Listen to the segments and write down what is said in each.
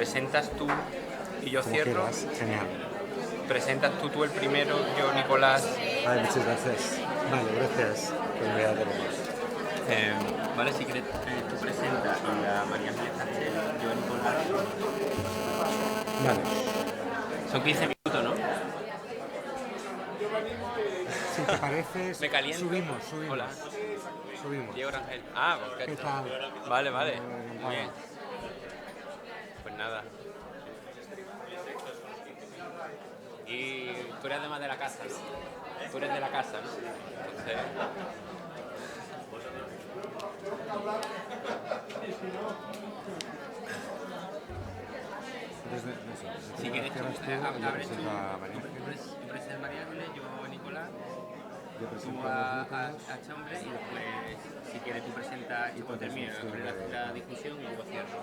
presentas tú y yo Como cierro. quieras. Genial. Presentas tú el primero, yo Nicolás. Vale, muchas gracias. Vale, gracias. Pues ya tenemos. Vale, si quieres tú presentas y la María Ángeles Castel, yo Nicolás. Vale. Son 15 minutos, ¿no? Si te parece, Me caliento. subimos. Hola. Subimos. Diego Rangel. Ah, ¿Qué perfecto. tal? Vale. Muy Encantado. bien. Pues nada. Y tú eres además de la casa, ¿no? Tú eres de la casa, ¿no? Entonces... Si quieres, tú abres tú presentas María Ángeles, yo Nicolás, tú a Chambre y después, si quieres, tú presentas y cuando termine la discusión y yo cierro.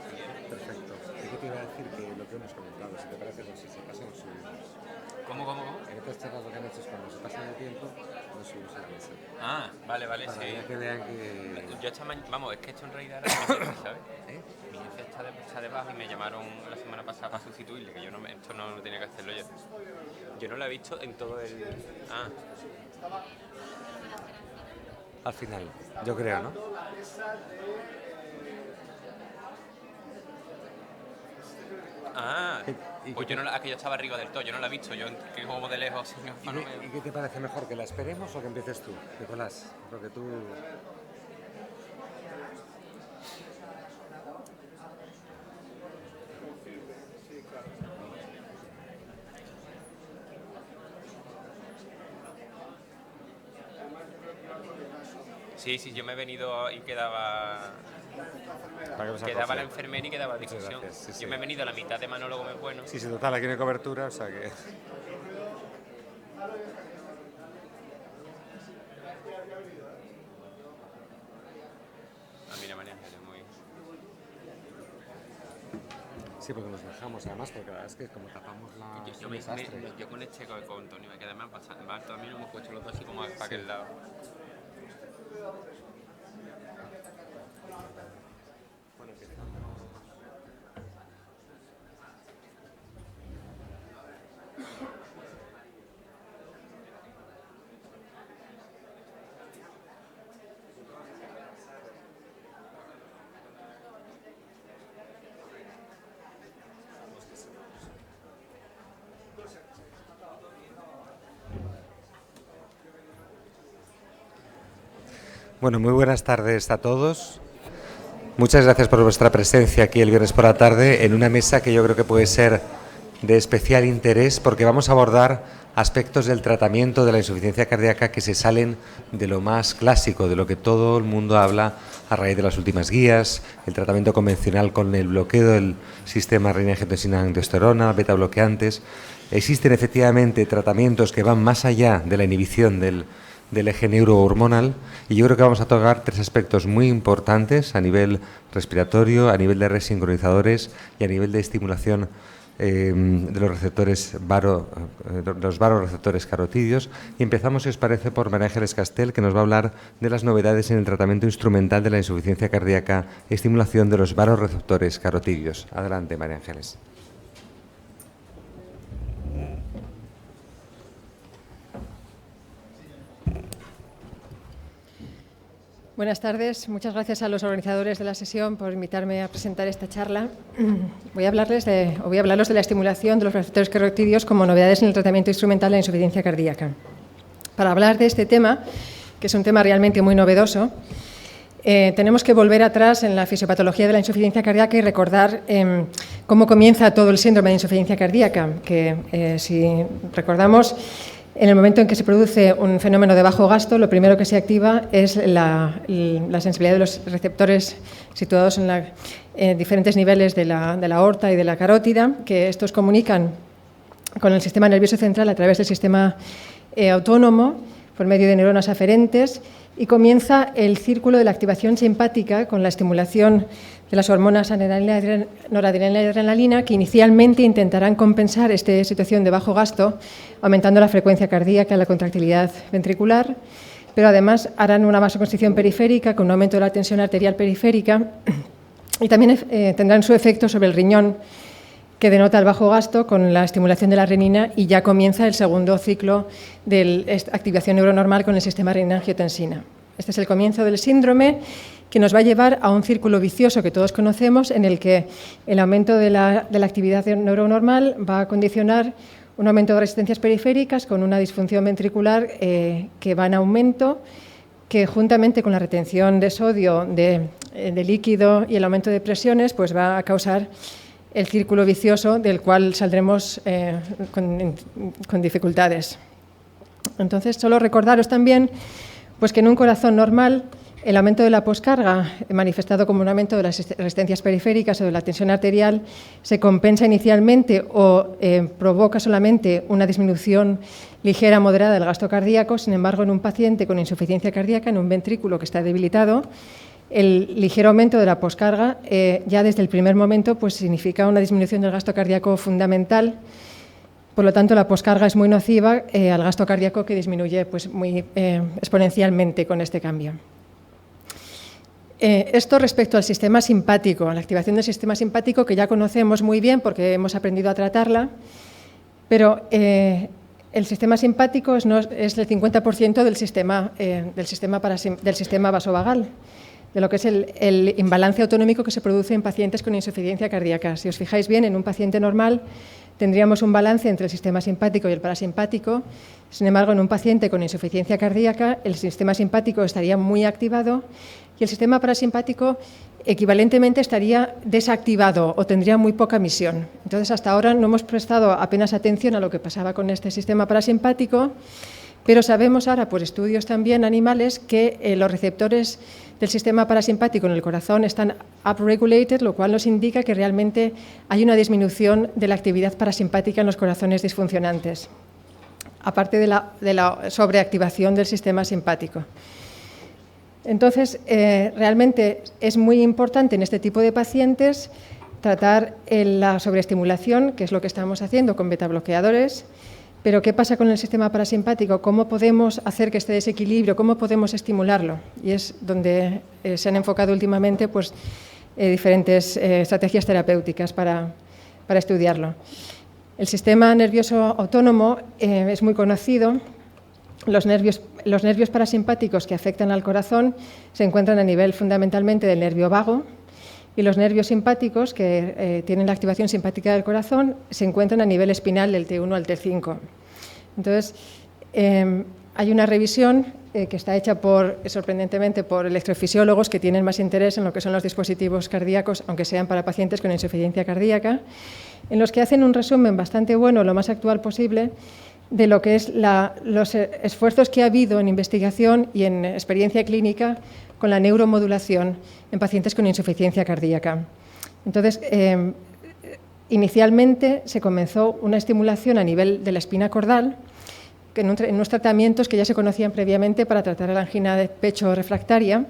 Perfecto. Es que te iba a decir que lo que hemos comentado, si te parece, pues si se pasa, nos subimos. ¿Cómo? En estas charlas lo que han hecho es cuando se pasa el tiempo, nos subimos a la mesa. Ah, vale, Para sí. que vean que... Yo esta mañana, vamos, es que esto en realidad era mi jefe, ¿sabes? Mi jefe está debajo y me llamaron la semana pasada para sustituirle, que yo no, esto no lo tenía que hacerlo yo. Yo no lo he visto en todo el... Al final, yo creo, ¿no? Pues yo no que yo estaba arriba del todo, yo no la he visto, yo que como de lejos. ¿Y qué te parece mejor, que la esperemos o que empieces tú, Nicolás? Porque tú... Sí, yo me he venido y quedaba la enfermera y quedaba discusión. Gracias, sí. Yo me he venido a la mitad de Manolo Gómez Bueno. Sí, total, aquí no hay cobertura, o sea que... Mira, María Ángeles, muy... Sí, porque nos bajamos, además, porque la verdad es que como tapamos la... Yo con este, con Tony, me quedé más pasando. También nos hemos puesto los dos así como para aquel lado. Bueno, muy buenas tardes a todos. Muchas gracias por vuestra presencia aquí el viernes por la tarde en una mesa que yo creo que puede ser de especial interés porque vamos a abordar aspectos del tratamiento de la insuficiencia cardíaca que se salen de lo más clásico, de lo que todo el mundo habla a raíz de las últimas guías, el tratamiento convencional con el bloqueo del sistema renina-angiotensina-angiotensterona, beta-bloqueantes. Existen efectivamente tratamientos que van más allá de la inhibición del eje neurohormonal y yo creo que vamos a tocar tres aspectos muy importantes a nivel respiratorio, a nivel de resincronizadores y a nivel de estimulación de los receptores los varoreceptores carotídeos. Y empezamos, si os parece, por María Ángeles Castel, que nos va a hablar de las novedades en el tratamiento instrumental de la insuficiencia cardíaca y estimulación de los varoreceptores carotídeos. Adelante, María Ángeles. Buenas tardes. Muchas gracias a los organizadores de la sesión por invitarme a presentar esta charla. Voy a hablarlos de la estimulación de los receptores carotídeos como novedades en el tratamiento instrumental de la insuficiencia cardíaca. Para hablar de este tema, que es un tema realmente muy novedoso, tenemos que volver atrás en la fisiopatología de la insuficiencia cardíaca y recordar cómo comienza todo el síndrome de insuficiencia cardíaca, que si recordamos, en el momento en que se produce un fenómeno de bajo gasto, lo primero que se activa es la sensibilidad de los receptores situados en diferentes niveles de la aorta y de la carótida, que estos comunican con el sistema nervioso central a través del sistema autónomo por medio de neuronas aferentes, y comienza el círculo de la activación simpática con la estimulación de las hormonas noradrenalina y adrenalina, que inicialmente intentarán compensar esta situación de bajo gasto, aumentando la frecuencia cardíaca y la contractilidad ventricular, pero además harán una vasoconstricción periférica con un aumento de la tensión arterial periférica y también tendrán su efecto sobre el riñón que denota el bajo gasto con la estimulación de la renina y ya comienza el segundo ciclo de activación neuronormal con el sistema renina-angiotensina. Este es el comienzo del síndrome que nos va a llevar a un círculo vicioso que todos conocemos en el que el aumento de la actividad neuronormal va a condicionar un aumento de resistencias periféricas con una disfunción ventricular que va en aumento, que juntamente con la retención de sodio, de líquido y el aumento de presiones, pues va a causar el círculo vicioso del cual saldremos con dificultades. Entonces, solo recordaros también pues, que en un corazón normal el aumento de la poscarga, manifestado como un aumento de las resistencias periféricas o de la tensión arterial, se compensa inicialmente o provoca solamente una disminución ligera moderada del gasto cardíaco. Sin embargo, en un paciente con insuficiencia cardíaca, en un ventrículo que está debilitado, el ligero aumento de la poscarga ya desde el primer momento pues, significa una disminución del gasto cardíaco fundamental. Por lo tanto, la poscarga es muy nociva al gasto cardíaco, que disminuye pues, muy exponencialmente con este cambio. Esto respecto al sistema simpático, a la activación del sistema simpático, que ya conocemos muy bien porque hemos aprendido a tratarla, pero el sistema simpático es el 50% del sistema vasovagal, de lo que es el imbalance autonómico que se produce en pacientes con insuficiencia cardíaca. Si os fijáis bien, en un paciente normal tendríamos un balance entre el sistema simpático y el parasimpático. Sin embargo, en un paciente con insuficiencia cardíaca, el sistema simpático estaría muy activado y el sistema parasimpático equivalentemente estaría desactivado o tendría muy poca emisión. Entonces, hasta ahora no hemos prestado apenas atención a lo que pasaba con este sistema parasimpático, pero sabemos ahora, por estudios también animales, que los receptores del sistema parasimpático en el corazón están upregulated, lo cual nos indica que realmente hay una disminución de la actividad parasimpática en los corazones disfuncionantes, aparte de la sobreactivación del sistema simpático. Entonces, realmente es muy importante en este tipo de pacientes tratar la sobreestimulación, que es lo que estamos haciendo con betabloqueadores. Pero ¿qué pasa con el sistema parasimpático? ¿Cómo podemos hacer que este desequilibrio? ¿Cómo podemos estimularlo? Y es donde se han enfocado últimamente pues, diferentes estrategias terapéuticas para estudiarlo. El sistema nervioso autónomo es muy conocido. Los nervios parasimpáticos que afectan al corazón se encuentran a nivel fundamentalmente del nervio vago, y los nervios simpáticos, que tienen la activación simpática del corazón, se encuentran a nivel espinal del T1 al T5. Entonces, hay una revisión que está hecha sorprendentemente por electrofisiólogos que tienen más interés en lo que son los dispositivos cardíacos, aunque sean para pacientes con insuficiencia cardíaca, en los que hacen un resumen bastante bueno, lo más actual posible, de lo que es los esfuerzos que ha habido en investigación y en experiencia clínica con la neuromodulación en pacientes con insuficiencia cardíaca. Entonces, inicialmente se comenzó una estimulación a nivel de la espina cordal, en unos tratamientos que ya se conocían previamente para tratar la angina de pecho refractaria,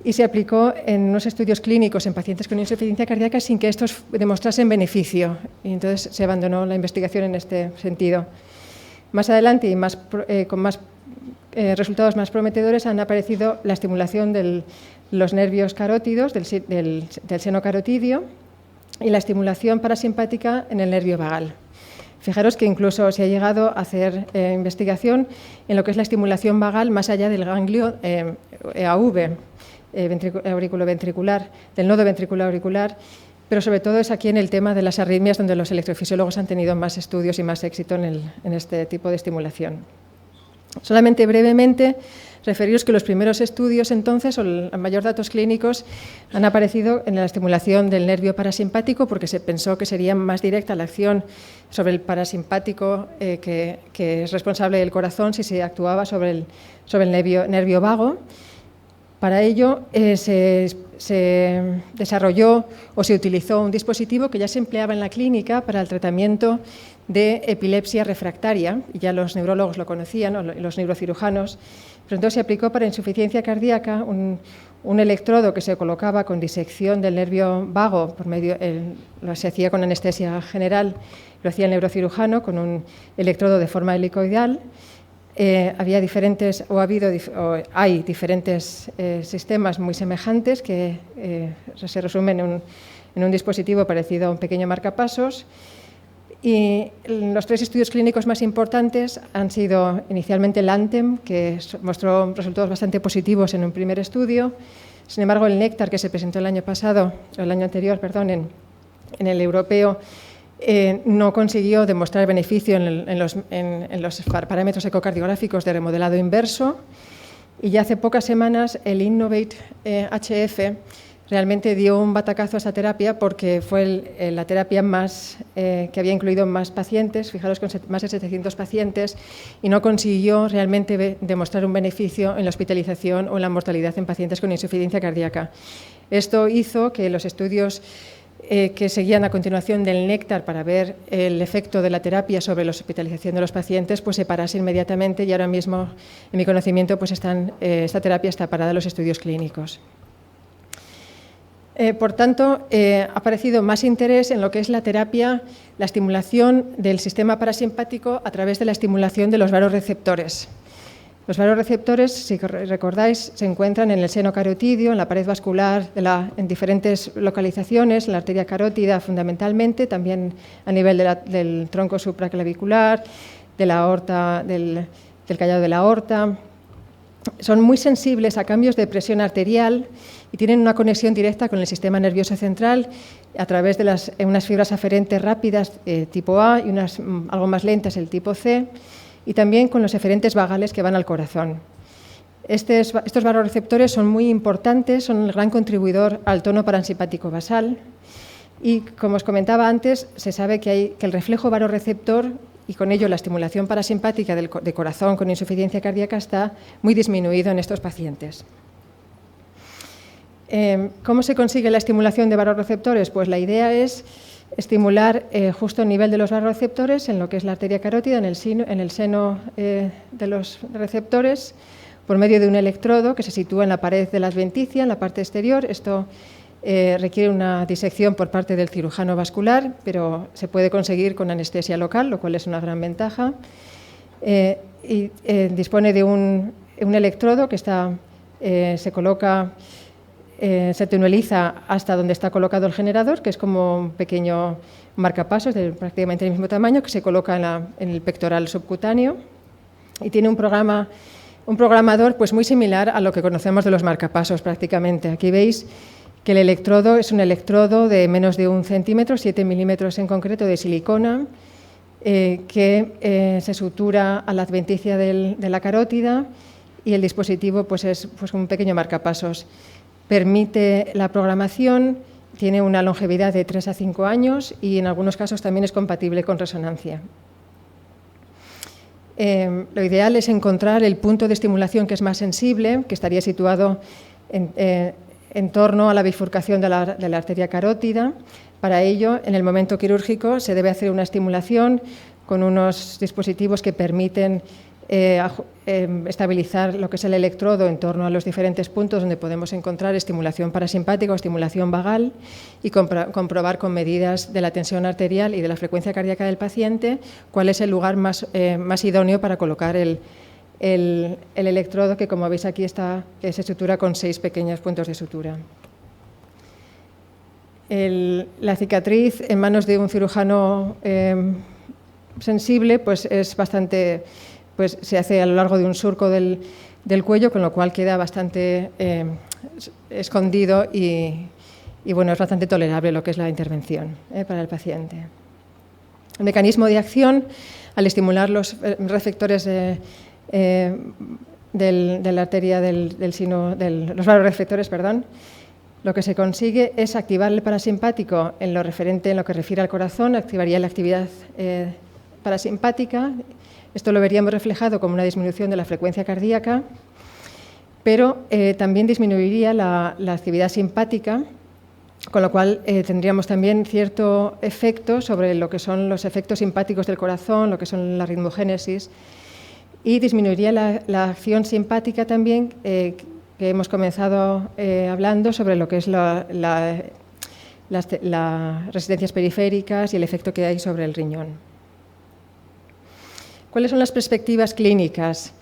y se aplicó en unos estudios clínicos en pacientes con insuficiencia cardíaca sin que estos demostrasen beneficio, y entonces se abandonó la investigación en este sentido. Más adelante y con más resultados más prometedores han aparecido la estimulación de los nervios carótidos, del seno carotidio, y la estimulación parasimpática en el nervio vagal. Fijaros que incluso se ha llegado a hacer investigación en lo que es la estimulación vagal más allá del ganglio AV, auriculoventricular, del nodo ventricular auricular, pero sobre todo es aquí en el tema de las arritmias donde los electrofisiólogos han tenido más estudios y más éxito en este tipo de estimulación. Solamente brevemente referiros que los primeros estudios entonces, o los mayores datos clínicos, han aparecido en la estimulación del nervio parasimpático porque se pensó que sería más directa la acción sobre el parasimpático que es responsable del corazón si se actuaba sobre el nervio vago. Para ello se desarrolló o se utilizó un dispositivo que ya se empleaba en la clínica para el tratamiento de epilepsia refractaria, y ya los neurólogos lo conocían, o los neurocirujanos, pero entonces se aplicó para insuficiencia cardíaca un electrodo que se colocaba con disección del nervio vago, se hacía con anestesia general, lo hacía el neurocirujano con un electrodo de forma helicoidal. Hay diferentes sistemas muy semejantes que se resumen en un dispositivo parecido a un pequeño marcapasos. Y los 3 estudios clínicos más importantes han sido inicialmente el ANTEM, que mostró resultados bastante positivos en un primer estudio. Sin embargo, el NECTAR, que se presentó el año anterior, en el europeo, no consiguió demostrar beneficio en los parámetros ecocardiográficos de remodelado inverso. Y ya hace pocas semanas el Innovate HF realmente dio un batacazo a esa terapia porque fue la terapia que había incluido más pacientes, fijaros, con más de 700 pacientes, y no consiguió realmente demostrar un beneficio en la hospitalización o en la mortalidad en pacientes con insuficiencia cardíaca. Esto hizo que los estudios que seguían a continuación del NECTAR para ver el efecto de la terapia sobre la hospitalización de los pacientes pues se parase inmediatamente, y ahora mismo, en mi conocimiento, pues esta terapia está parada en los estudios clínicos. Por tanto, ha aparecido más interés en lo que es la terapia, la estimulación del sistema parasimpático a través de la estimulación de los varoreceptores. Los varoreceptores, si recordáis, se encuentran en el seno carotidio, en la pared vascular, en diferentes localizaciones, en la arteria carótida fundamentalmente, también a nivel del tronco supraclavicular, de la aorta, del callado de la aorta. Son muy sensibles a cambios de presión arterial y tienen una conexión directa con el sistema nervioso central a través de unas fibras aferentes rápidas tipo A y unas algo más lentas, el tipo C, y también con los eferentes vagales que van al corazón. Estos varoreceptores son muy importantes, son el gran contribuidor al tono parasimpático basal, y como os comentaba antes, se sabe que el reflejo varoreceptor y con ello la estimulación parasimpática de corazón con insuficiencia cardíaca está muy disminuido en estos pacientes. ¿Cómo se consigue la estimulación de varoreceptores? Pues la idea es estimular justo a nivel de los varoreceptores en lo que es la arteria carótida, en el seno de los receptores, por medio de un electrodo que se sitúa en la pared de la adventicia, en la parte exterior. Esto requiere una disección por parte del cirujano vascular, pero se puede conseguir con anestesia local, lo cual es una gran ventaja. Dispone de un electrodo que se coloca, se tuneliza hasta donde está colocado el generador, que es como un pequeño marcapasos de prácticamente el mismo tamaño, que se coloca en el pectoral subcutáneo, y tiene un programador pues muy similar a lo que conocemos de los marcapasos prácticamente. Aquí veis que el electrodo es un electrodo de menos de 1 centímetro, 7 milímetros en concreto, de silicona, que se sutura a la adventicia de la carótida, y el dispositivo pues es un pequeño marcapasos. Permite la programación, tiene una longevidad de 3 a 5 años y en algunos casos también es compatible con resonancia. Lo ideal es encontrar el punto de estimulación que es más sensible, que estaría situado en torno a la bifurcación de la arteria carótida. Para ello, en el momento quirúrgico se debe hacer una estimulación con unos dispositivos que permiten estabilizar lo que es el electrodo en torno a los diferentes puntos donde podemos encontrar estimulación parasimpática o estimulación vagal, y comprobar con medidas de la tensión arterial y de la frecuencia cardíaca del paciente cuál es el lugar más idóneo para colocar el electrodo, que como veis aquí se sutura con 6 pequeños puntos de sutura. La cicatriz en manos de un cirujano sensible pues es bastante, pues se hace a lo largo de un surco del cuello, con lo cual queda bastante escondido y bueno, es bastante tolerable lo que es la intervención para el paciente. El mecanismo de acción, al estimular los receptores de la arteria del sino, los varoreceptores, lo que se consigue es activar el parasimpático en lo que refiere al corazón, activaría la actividad parasimpática. Esto lo veríamos reflejado como una disminución de la frecuencia cardíaca, pero también disminuiría la actividad simpática, con lo cual tendríamos también cierto efecto sobre lo que son los efectos simpáticos del corazón, lo que son la ritmogénesis, y disminuiría la acción simpática también, que hemos comenzado hablando sobre lo que es las resistencias periféricas y el efecto que hay sobre el riñón. ¿Cuáles son las perspectivas clínicas?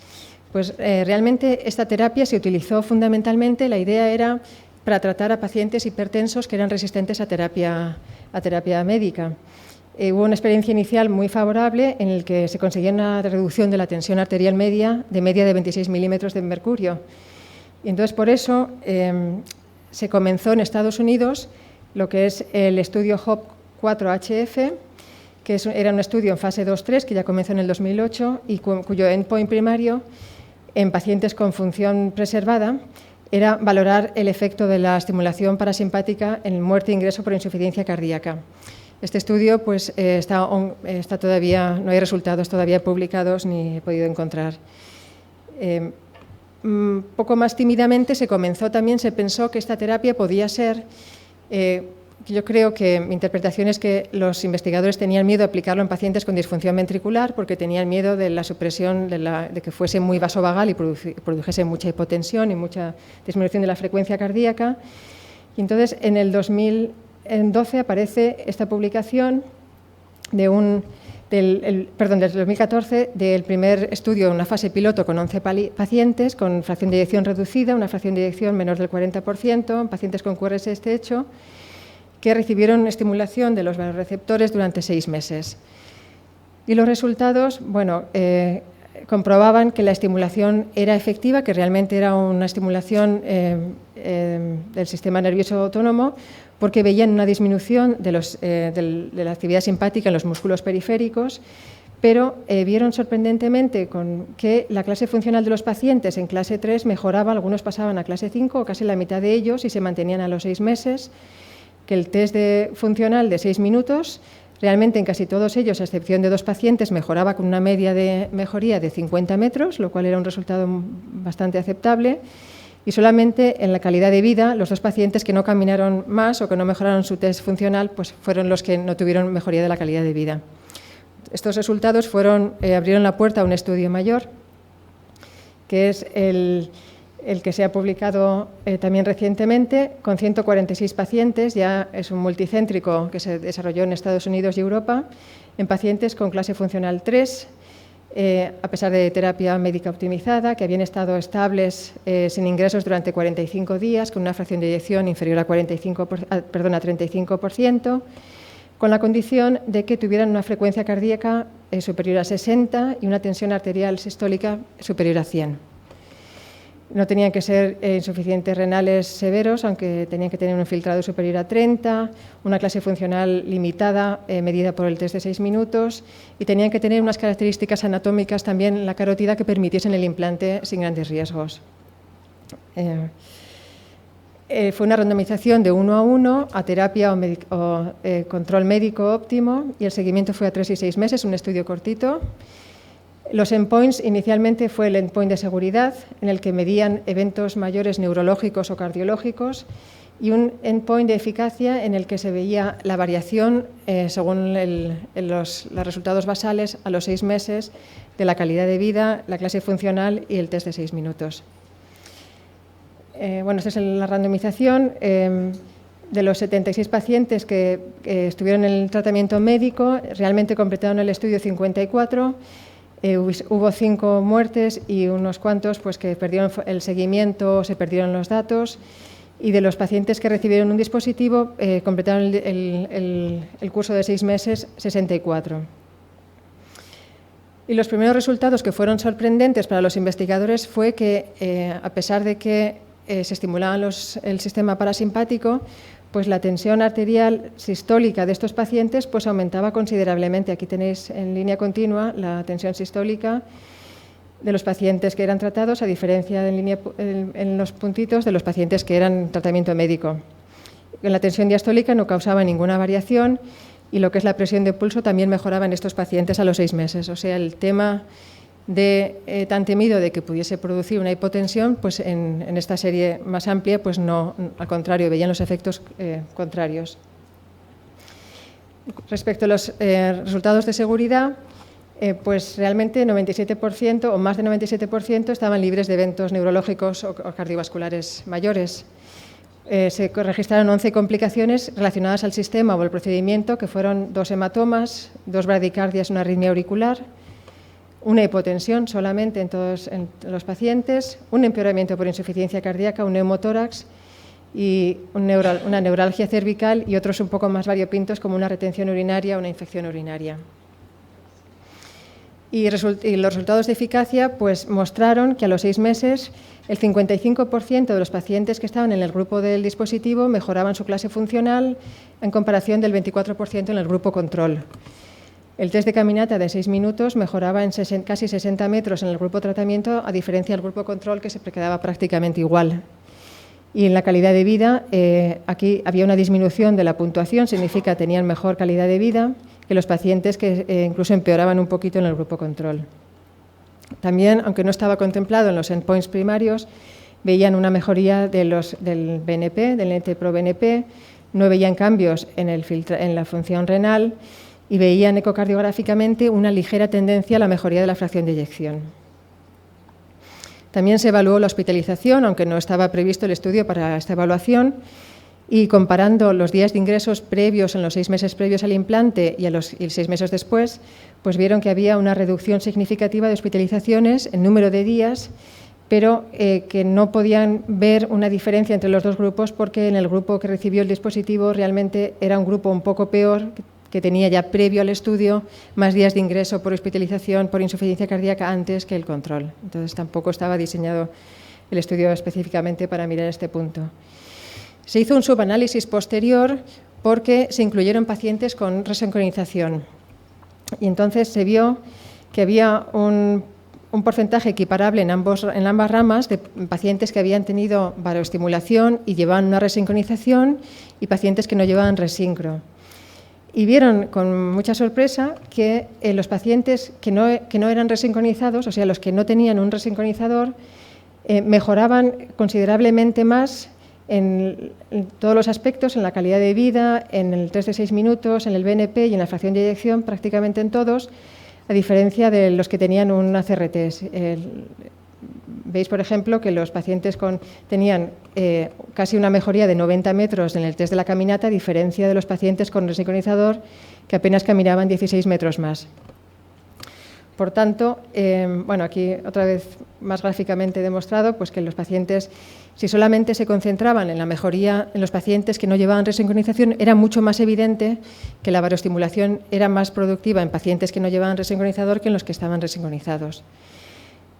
Pues realmente esta terapia se utilizó fundamentalmente, la idea era para tratar a pacientes hipertensos que eran resistentes a terapia médica. Hubo una experiencia inicial muy favorable en la que se conseguía una reducción de la tensión arterial media de 26 milímetros de mercurio. Y entonces, por eso, se comenzó en Estados Unidos lo que es el estudio HOP4HF, que era un estudio en fase 2-3, que ya comenzó en el 2008 y cuyo endpoint primario en pacientes con función preservada era valorar el efecto de la estimulación parasimpática en muerte e ingreso por insuficiencia cardíaca. Este estudio pues, está todavía, no hay resultados todavía publicados ni he podido encontrar. Poco más tímidamente se pensó que esta terapia podía ser, yo creo que mi interpretación es que los investigadores tenían miedo de aplicarlo en pacientes con disfunción ventricular porque tenían miedo de la supresión, de que fuese muy vasovagal y produjese mucha hipotensión y mucha disminución de la frecuencia cardíaca. Y entonces, en el 2012 aparece esta publicación del 2014 del primer estudio en una fase piloto con 11 pacientes con fracción de eyección reducida, una fracción de eyección menor del 40%, pacientes con QRS estrecho, que recibieron estimulación de los vasoreceptores durante 6 meses. Y los resultados, bueno, comprobaban que la estimulación era efectiva, que realmente era una estimulación del sistema nervioso autónomo, porque veían una disminución de la actividad simpática en los músculos periféricos, pero vieron sorprendentemente que la clase funcional de los pacientes en clase 3 mejoraba, algunos pasaban a clase 5, o casi la mitad de ellos, y se mantenían a los 6 meses, que el test funcional de 6 minutos, realmente en casi todos ellos, a excepción de 2 pacientes, mejoraba con una media de mejoría de 50 metros, lo cual era un resultado bastante aceptable, y solamente en la calidad de vida, los 2 pacientes que no caminaron más o que no mejoraron su test funcional, pues fueron los que no tuvieron mejoría de la calidad de vida. Estos resultados abrieron la puerta a un estudio mayor, que es el que se ha publicado también recientemente, con 146 pacientes, ya es un multicéntrico que se desarrolló en Estados Unidos y Europa, en pacientes con clase funcional 3, a pesar de terapia médica optimizada, que habían estado estables sin ingresos durante 45 días, con una fracción de eyección inferior a 35%, con la condición de que tuvieran una frecuencia cardíaca superior a 60 y una tensión arterial sistólica superior a 100. No tenían que ser insuficientes renales severos, aunque tenían que tener un filtrado superior a 30, una clase funcional limitada medida por el test de 6 minutos y tenían que tener unas características anatómicas también en la carótida que permitiesen el implante sin grandes riesgos. Fue una randomización de 1 a 1 a terapia o control médico óptimo y el seguimiento fue a 3 y 6 meses, un estudio cortito. Los endpoints inicialmente fue el endpoint de seguridad, en el que medían eventos mayores neurológicos o cardiológicos, y un endpoint de eficacia en el que se veía la variación según los resultados basales a los 6 meses de la calidad de vida, la clase funcional y el test de 6 minutos. Esta es la randomización. De los 76 pacientes que estuvieron en el tratamiento médico, realmente completaron el estudio 54. Hubo 5 muertes y unos cuantos pues, que perdieron el seguimiento o se perdieron los datos. Y de los pacientes que recibieron un dispositivo, completaron el curso de 6 meses, 64. Y los primeros resultados que fueron sorprendentes para los investigadores fue que, a pesar de que se estimulaba el sistema parasimpático, pues la tensión arterial sistólica de estos pacientes pues aumentaba considerablemente. Aquí tenéis en línea continua la tensión sistólica de los pacientes que eran tratados, a diferencia en los puntitos de los pacientes que eran tratamiento médico. En la tensión diastólica no causaba ninguna variación y lo que es la presión de pulso también mejoraba en estos pacientes a los 6 meses. O sea, el tema tan temido de que pudiese producir una hipotensión, pues en esta serie más amplia, pues no, al contrario, veían los efectos contrarios. Respecto a los resultados de seguridad, pues realmente 97% o más de 97% estaban libres de eventos neurológicos o cardiovasculares mayores. Se registraron 11 complicaciones relacionadas al sistema o al procedimiento, que fueron 2 hematomas, 2 bradicardias y una arritmia auricular, una hipotensión solamente en todos los pacientes, un empeoramiento por insuficiencia cardíaca, un neumotórax y una neuralgia cervical, y otros un poco más variopintos como una retención urinaria o una infección urinaria. Y los resultados de eficacia pues, mostraron que a los 6 meses el 55% de los pacientes que estaban en el grupo del dispositivo mejoraban su clase funcional en comparación del 24% en el grupo control. El test de caminata de 6 minutos mejoraba en casi 60 metros en el grupo tratamiento, a diferencia del grupo control, que se quedaba prácticamente igual. Y en la calidad de vida, aquí había una disminución de la puntuación, significa que tenían mejor calidad de vida que los pacientes que incluso empeoraban un poquito en el grupo control. También, aunque no estaba contemplado en los endpoints primarios, veían una mejoría del BNP, del NT-proBNP, no veían cambios en la función renal y veían ecocardiográficamente una ligera tendencia a la mejoría de la fracción de eyección. También se evaluó la hospitalización, aunque no estaba previsto el estudio para esta evaluación, y comparando los días de ingresos previos en los 6 meses previos al implante y 6 meses después, pues vieron que había una reducción significativa de hospitalizaciones en número de días, pero que no podían ver una diferencia entre los dos grupos porque en el grupo que recibió el dispositivo realmente era un grupo un poco peor, que tenía ya previo al estudio más días de ingreso por hospitalización por insuficiencia cardíaca antes que el control. Entonces tampoco estaba diseñado el estudio específicamente para mirar este punto. Se hizo un subanálisis posterior porque se incluyeron pacientes con resincronización y entonces se vio que había un porcentaje equiparable en ambas ramas de pacientes que habían tenido varoestimulación y llevaban una resincronización y pacientes que no llevaban resincro. Y vieron con mucha sorpresa que los pacientes que no eran resincronizados, o sea, los que no tenían un resincronizador, mejoraban considerablemente más en todos los aspectos, en la calidad de vida, en el test de 6 minutos, en el BNP y en la fracción de eyección, prácticamente en todos, a diferencia de los que tenían un ACRT. Veis, por ejemplo, que los pacientes tenían casi una mejoría de 90 metros en el test de la caminata, a diferencia de los pacientes con resincronizador, que apenas caminaban 16 metros más. Por tanto, bueno, aquí otra vez más gráficamente demostrado pues que los pacientes, si solamente se concentraban en la mejoría en los pacientes que no llevaban resincronización, era mucho más evidente que la varoestimulación era más productiva en pacientes que no llevaban resincronizador que en los que estaban resincronizados.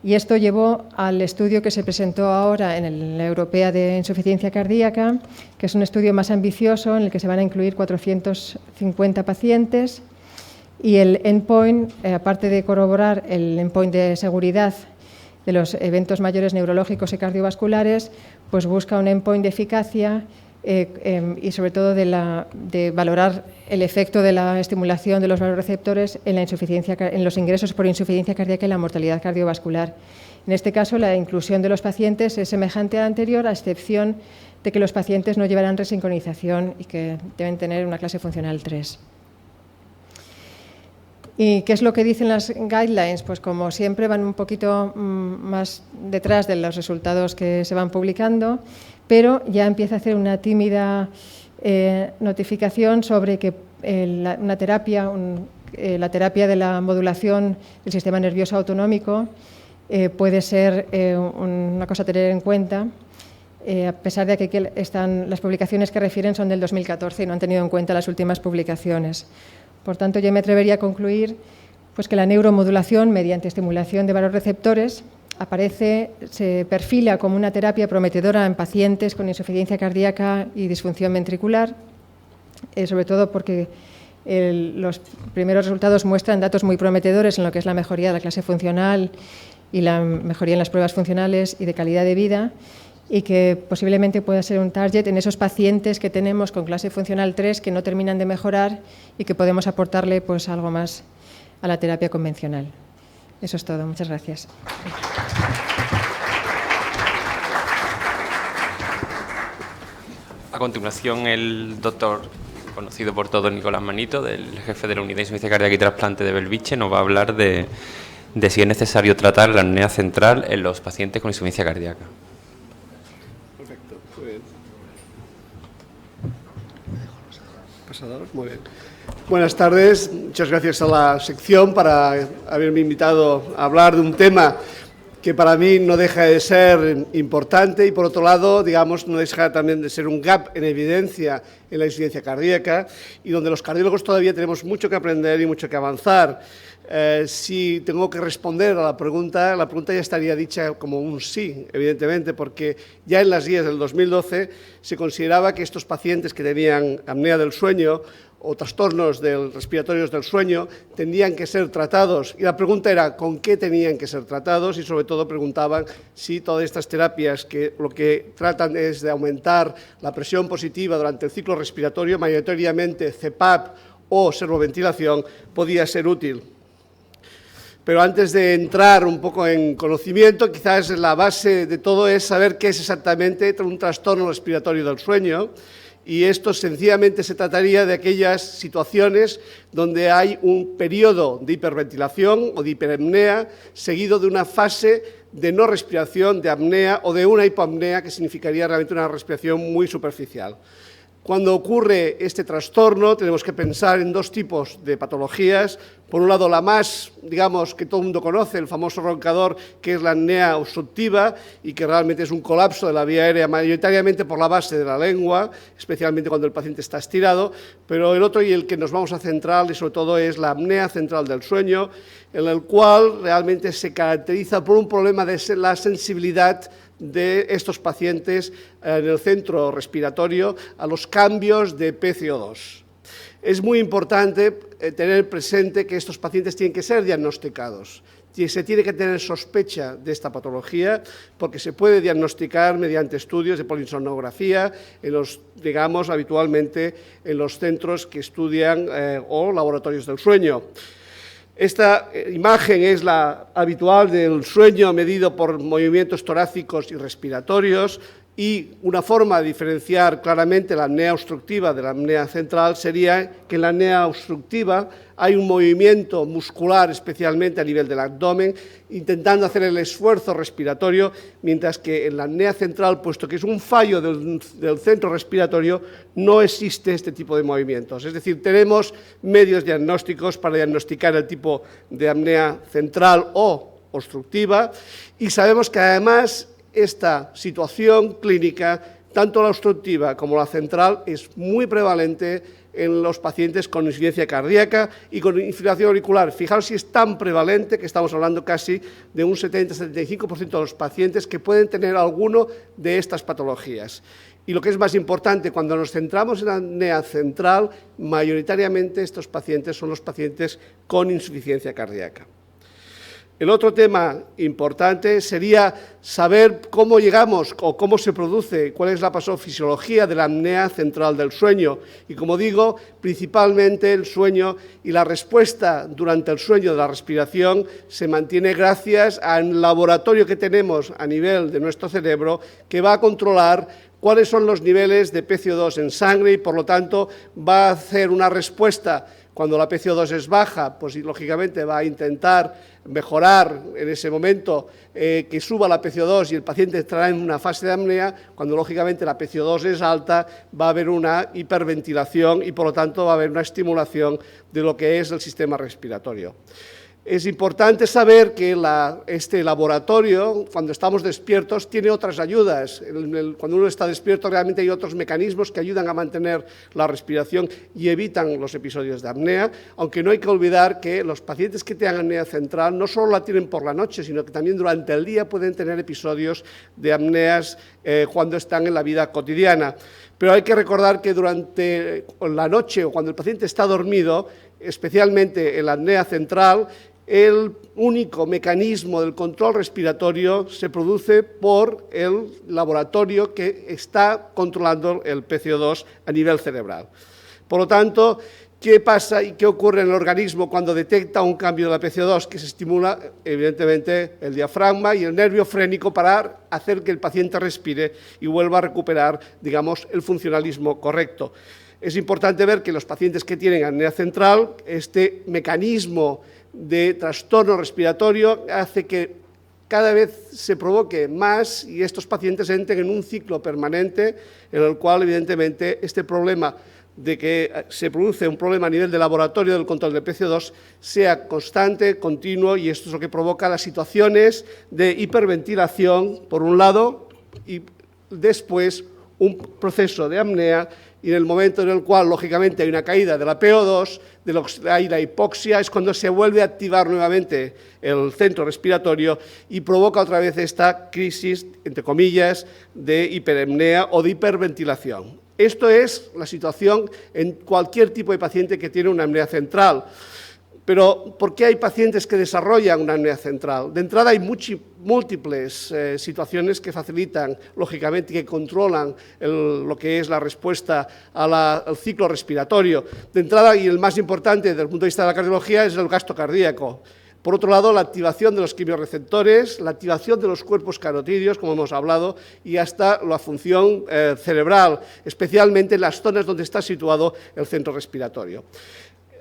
Y esto llevó al estudio que se presentó ahora en la Europea de Insuficiencia Cardíaca, que es un estudio más ambicioso en el que se van a incluir 450 pacientes y el endpoint, aparte de corroborar el endpoint de seguridad de los eventos mayores neurológicos y cardiovasculares, pues busca un endpoint de eficacia y sobre todo de valorar el efecto de la estimulación de los vasoreceptores en los ingresos por insuficiencia cardíaca y la mortalidad cardiovascular. En este caso, la inclusión de los pacientes es semejante a la anterior, a excepción de que los pacientes no llevarán resincronización y que deben tener una clase funcional 3. ¿Y qué es lo que dicen las guidelines? Pues como siempre van un poquito más detrás de los resultados que se van publicando, pero ya empieza a hacer una tímida notificación sobre que la terapia de la modulación del sistema nervioso autonómico puede ser una cosa a tener en cuenta, a pesar de que las publicaciones que refieren son del 2014 y no han tenido en cuenta las últimas publicaciones. Por tanto, yo me atrevería a concluir pues, que la neuromodulación mediante estimulación de vasoreceptores se perfila como una terapia prometedora en pacientes con insuficiencia cardíaca y disfunción ventricular, sobre todo porque los primeros resultados muestran datos muy prometedores en lo que es la mejoría de la clase funcional y la mejoría en las pruebas funcionales y de calidad de vida, y que posiblemente pueda ser un target en esos pacientes que tenemos con clase funcional 3 que no terminan de mejorar y que podemos aportarle pues, algo más a la terapia convencional. Eso es todo. Muchas gracias. A continuación, el doctor, conocido por todos, Nicolás Manito, del jefe de la Unidad de Insuficiencia Cardíaca y Trasplante de Belviche, nos va a hablar de si es necesario tratar la apnea central en los pacientes con insuficiencia cardíaca. Perfecto, muy bien. Pasador, muy bien. Buenas tardes, muchas gracias a la sección para haberme invitado a hablar de un tema que para mí no deja de ser importante y, por otro lado, digamos, no deja también de ser un gap en evidencia en la insuficiencia cardíaca y donde los cardiólogos todavía tenemos mucho que aprender y mucho que avanzar. Si tengo que responder a la pregunta ya estaría dicha como un sí, evidentemente, porque ya en las guías del 2012 se consideraba que estos pacientes que tenían apnea del sueño o trastornos respiratorios del sueño tenían que ser tratados. Y la pregunta era con qué tenían que ser tratados y, sobre todo, preguntaban si todas estas terapias que lo que tratan es de aumentar la presión positiva durante el ciclo respiratorio, mayoritariamente CPAP o servoventilación, podía ser útil. Pero antes de entrar un poco en conocimiento, quizás la base de todo es saber qué es exactamente un trastorno respiratorio del sueño. Y esto sencillamente se trataría de aquellas situaciones donde hay un periodo de hiperventilación o de hiperapnea seguido de una fase de no respiración, de apnea o de una hipoapnea, que significaría realmente una respiración muy superficial. Cuando ocurre este trastorno tenemos que pensar en dos tipos de patologías. Por un lado, la más, digamos, que todo el mundo conoce, el famoso roncador, que es la apnea obstructiva y que realmente es un colapso de la vía aérea, mayoritariamente por la base de la lengua, especialmente cuando el paciente está estirado. Pero el otro y el que nos vamos a centrar, y sobre todo, es la apnea central del sueño, en el cual realmente se caracteriza por un problema de la sensibilidad de estos pacientes en el centro respiratorio a los cambios de PCO2. Es muy importante tener presente que estos pacientes tienen que ser diagnosticados. Se tiene que tener sospecha de esta patología porque se puede diagnosticar mediante estudios de polisonografía, digamos, habitualmente en los centros que estudian o laboratorios del sueño. Esta imagen es la habitual del sueño medido por movimientos torácicos y respiratorios y una forma de diferenciar claramente la apnea obstructiva de la apnea central sería que en la apnea obstructiva hay un movimiento muscular, especialmente a nivel del abdomen, intentando hacer el esfuerzo respiratorio, mientras que en la apnea central, puesto que es un fallo del centro respiratorio, no existe este tipo de movimientos. Es decir, tenemos medios diagnósticos para diagnosticar el tipo de apnea central o obstructiva y sabemos que además esta situación clínica, tanto la obstructiva como la central, es muy prevalente en los pacientes con insuficiencia cardíaca y con infibrilación auricular. Fijaos si es tan prevalente que estamos hablando casi de un 70-75% de los pacientes que pueden tener alguno de estas patologías. Y lo que es más importante, cuando nos centramos en la apnea central, mayoritariamente estos pacientes son los pacientes con insuficiencia cardíaca. El otro tema importante sería saber cómo llegamos o cómo se produce, cuál es la patofisiología de la apnea central del sueño. Y como digo, principalmente el sueño y la respuesta durante el sueño de la respiración se mantiene gracias al laboratorio que tenemos a nivel de nuestro cerebro que va a controlar cuáles son los niveles de PCO2 en sangre y, por lo tanto, va a hacer una respuesta. Cuando la PCO2 es baja, pues lógicamente va a intentar mejorar en ese momento que suba la PCO2 y el paciente estará en una fase de apnea. Cuando lógicamente la PCO2 es alta, va a haber una hiperventilación y por lo tanto va a haber una estimulación de lo que es el sistema respiratorio. Es importante saber que este laboratorio, cuando estamos despiertos, tiene otras ayudas. Cuando uno está despierto, realmente hay otros mecanismos que ayudan a mantener la respiración y evitan los episodios de apnea, aunque no hay que olvidar que los pacientes que tengan apnea central no solo la tienen por la noche, sino que también durante el día pueden tener episodios de apneas cuando están en la vida cotidiana. Pero hay que recordar que durante la noche o cuando el paciente está dormido, especialmente en la apnea central, el único mecanismo del control respiratorio se produce por el laboratorio que está controlando el PCO2 a nivel cerebral. Por lo tanto, ¿qué pasa y qué ocurre en el organismo cuando detecta un cambio de la PCO2? Que se estimula, evidentemente, el diafragma y el nervio frénico para hacer que el paciente respire y vuelva a recuperar, digamos, el funcionalismo correcto. Es importante ver que los pacientes que tienen apnea central, este mecanismo de trastorno respiratorio hace que cada vez se provoque más y estos pacientes entren en un ciclo permanente en el cual, evidentemente, este problema de que se produce un problema a nivel de laboratorio del control del PCO2 sea constante, continuo, y esto es lo que provoca las situaciones de hiperventilación, por un lado, y después un proceso de apnea, y en el momento en el cual, lógicamente, hay una caída de la PO2, de lo que hay la hipoxia, es cuando se vuelve a activar nuevamente el centro respiratorio y provoca otra vez esta crisis, entre comillas, de hiperapnea o de hiperventilación. Esto es la situación en cualquier tipo de paciente que tiene una apnea central. Pero, ¿por qué hay pacientes que desarrollan una apnea central? De entrada, hay múltiples situaciones que facilitan, lógicamente, que controlan lo que es la respuesta al ciclo respiratorio. De entrada, y el más importante desde el punto de vista de la cardiología, es el gasto cardíaco. Por otro lado, la activación de los quimiorreceptores, la activación de los cuerpos carotídeos, como hemos hablado, y hasta la función cerebral, especialmente en las zonas donde está situado el centro respiratorio.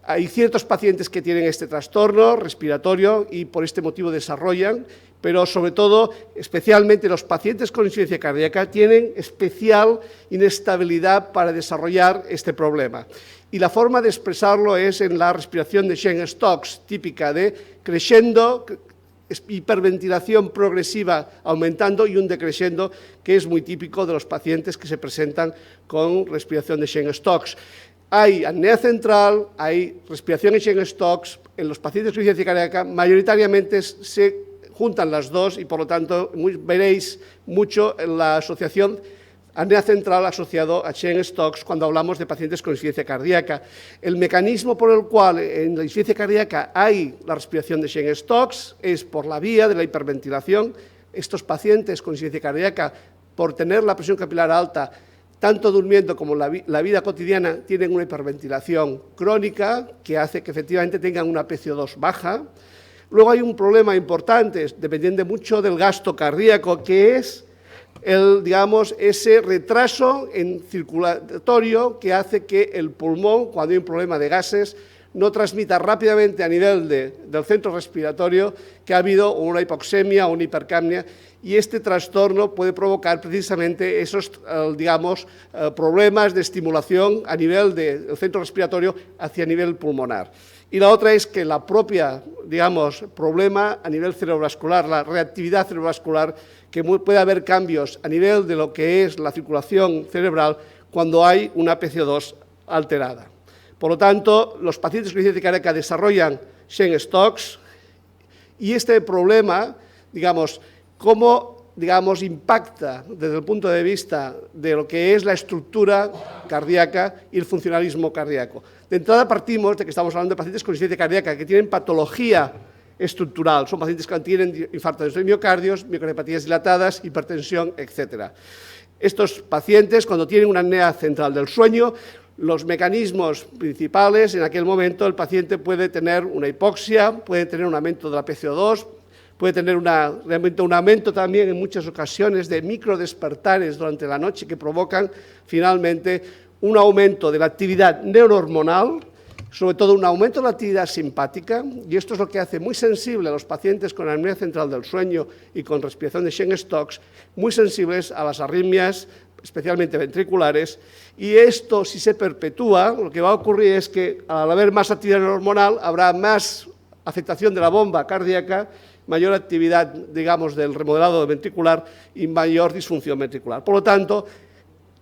Hay ciertos pacientes que tienen este trastorno respiratorio y por este motivo desarrollan, pero sobre todo, especialmente los pacientes con insuficiencia cardíaca tienen especial inestabilidad para desarrollar este problema. Y la forma de expresarlo es en la respiración de Cheyne-Stokes, típica de crescendo, hiperventilación progresiva aumentando y un decrescendo, que es muy típico de los pacientes que se presentan con respiración de Cheyne-Stokes. Hay apnea central, hay respiración en Cheyne-Stokes. En los pacientes con insuficiencia cardíaca mayoritariamente se juntan las dos y, por lo tanto, veréis mucho en la asociación apnea central asociado a Cheyne-Stokes cuando hablamos de pacientes con insuficiencia cardíaca. El mecanismo por el cual en la insuficiencia cardíaca hay la respiración de Cheyne-Stokes es por la vía de la hiperventilación. Estos pacientes con insuficiencia cardíaca, por tener la presión capilar alta, tanto durmiendo como la vida cotidiana, tienen una hiperventilación crónica que hace que efectivamente tengan una PCO2 baja. Luego hay un problema importante, dependiendo mucho del gasto cardíaco, que es ese retraso en circulatorio que hace que el pulmón, cuando hay un problema de gases, no transmita rápidamente a nivel del centro respiratorio que ha habido una hipoxemia o una hipercapnia, y este trastorno puede provocar precisamente esos, problemas de estimulación a nivel del centro respiratorio hacia nivel pulmonar. Y la otra es que la propia, problema a nivel cerebrovascular, la reactividad cerebrovascular, que puede haber cambios a nivel de lo que es la circulación cerebral cuando hay una PCO2 alterada. Por lo tanto, los pacientes con insuficiencia cardíaca desarrollan Cheyne-Stokes y este problema, cómo impacta desde el punto de vista de lo que es la estructura cardíaca y el funcionalismo cardíaco. De entrada partimos de que estamos hablando de pacientes con insuficiencia cardíaca que tienen patología estructural, son pacientes que tienen infartos de miocardios, miocardiopatía dilatadas, hipertensión, etc. Estos pacientes, cuando tienen una apnea central del sueño, los mecanismos principales, en aquel momento el paciente puede tener una hipoxia, puede tener un aumento de la PCO2, puede tener realmente un aumento también en muchas ocasiones de microdespertares durante la noche que provocan finalmente un aumento de la actividad neurohormonal, sobre todo un aumento de la actividad simpática, y esto es lo que hace muy sensible a los pacientes con apnea central del sueño y con respiración de Cheyne-Stokes, muy sensibles a las arritmias, especialmente ventriculares, y esto, si se perpetúa, lo que va a ocurrir es que al haber más actividad hormonal habrá más afectación de la bomba cardíaca, mayor actividad, del remodelado ventricular y mayor disfunción ventricular. Por lo tanto,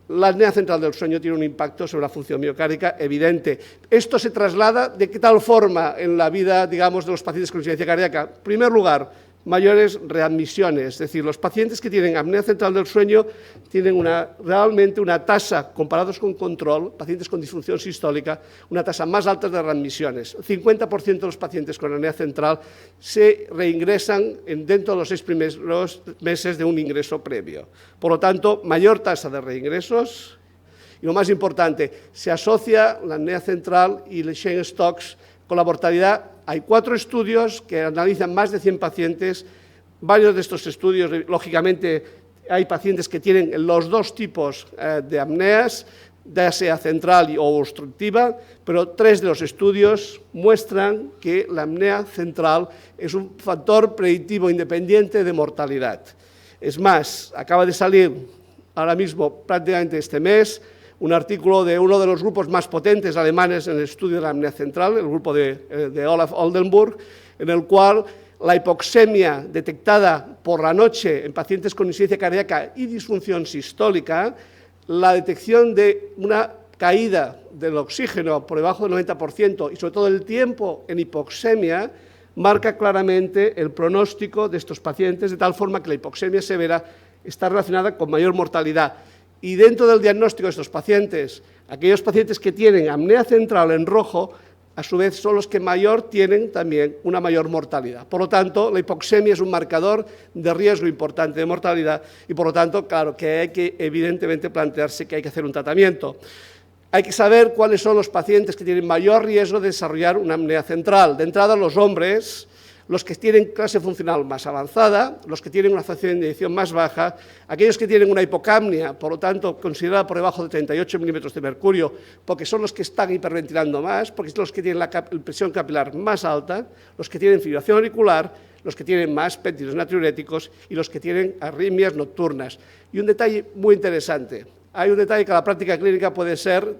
la apnea central del sueño tiene un impacto sobre la función miocárdica evidente. Esto se traslada de qué tal forma en la vida, de los pacientes con insuficiencia cardíaca. En primer lugar, mayores readmisiones, es decir, los pacientes que tienen apnea central del sueño tienen realmente una tasa, comparados con control, pacientes con disfunción sistólica, una tasa más alta de readmisiones. El 50% de los pacientes con apnea central se reingresan dentro de los 6 primeros meses de un ingreso previo. Por lo tanto, mayor tasa de reingresos y, lo más importante, se asocia la apnea central y el Cheyne-Stokes con la mortalidad. Hay 4 estudios que analizan más de 100 pacientes. Varios de estos estudios, lógicamente, hay pacientes que tienen los dos tipos de apneas, ya sea central o obstructiva, pero 3 de los estudios muestran que la apnea central es un factor predictivo independiente de mortalidad. Es más, acaba de salir ahora mismo, prácticamente este mes, un artículo de uno de los grupos más potentes alemanes en el estudio de la apnea central, el grupo de Olaf Oldenburg, en el cual la hipoxemia detectada por la noche en pacientes con insuficiencia cardíaca y disfunción sistólica, la detección de una caída del oxígeno por debajo del 90% y sobre todo el tiempo en hipoxemia, marca claramente el pronóstico de estos pacientes, de tal forma que la hipoxemia severa está relacionada con mayor mortalidad. Y dentro del diagnóstico de estos pacientes, aquellos pacientes que tienen apnea central en rojo, a su vez son los que tienen también una mayor mortalidad. Por lo tanto, la hipoxemia es un marcador de riesgo importante de mortalidad y, por lo tanto, claro que hay que evidentemente plantearse que hay que hacer un tratamiento. Hay que saber cuáles son los pacientes que tienen mayor riesgo de desarrollar una apnea central. De entrada, los hombres, los que tienen clase funcional más avanzada, los que tienen una fracción de eyección más baja, aquellos que tienen una hipocapnia, por lo tanto, considerada por debajo de 38 milímetros de mercurio, porque son los que están hiperventilando más, porque son los que tienen la presión capilar más alta, los que tienen fibrilación auricular, los que tienen más péptidos natriuréticos y los que tienen arritmias nocturnas. Y un detalle muy interesante. Hay un detalle que la práctica clínica puede ser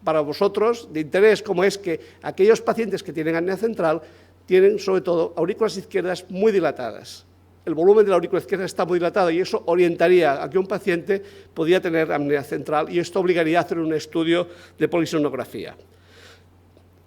para vosotros de interés, como es que aquellos pacientes que tienen apnea central tienen, sobre todo, aurículas izquierdas muy dilatadas. El volumen de la aurícula izquierda está muy dilatado y eso orientaría a que un paciente podía tener apnea central y esto obligaría a hacer un estudio de polisonografía.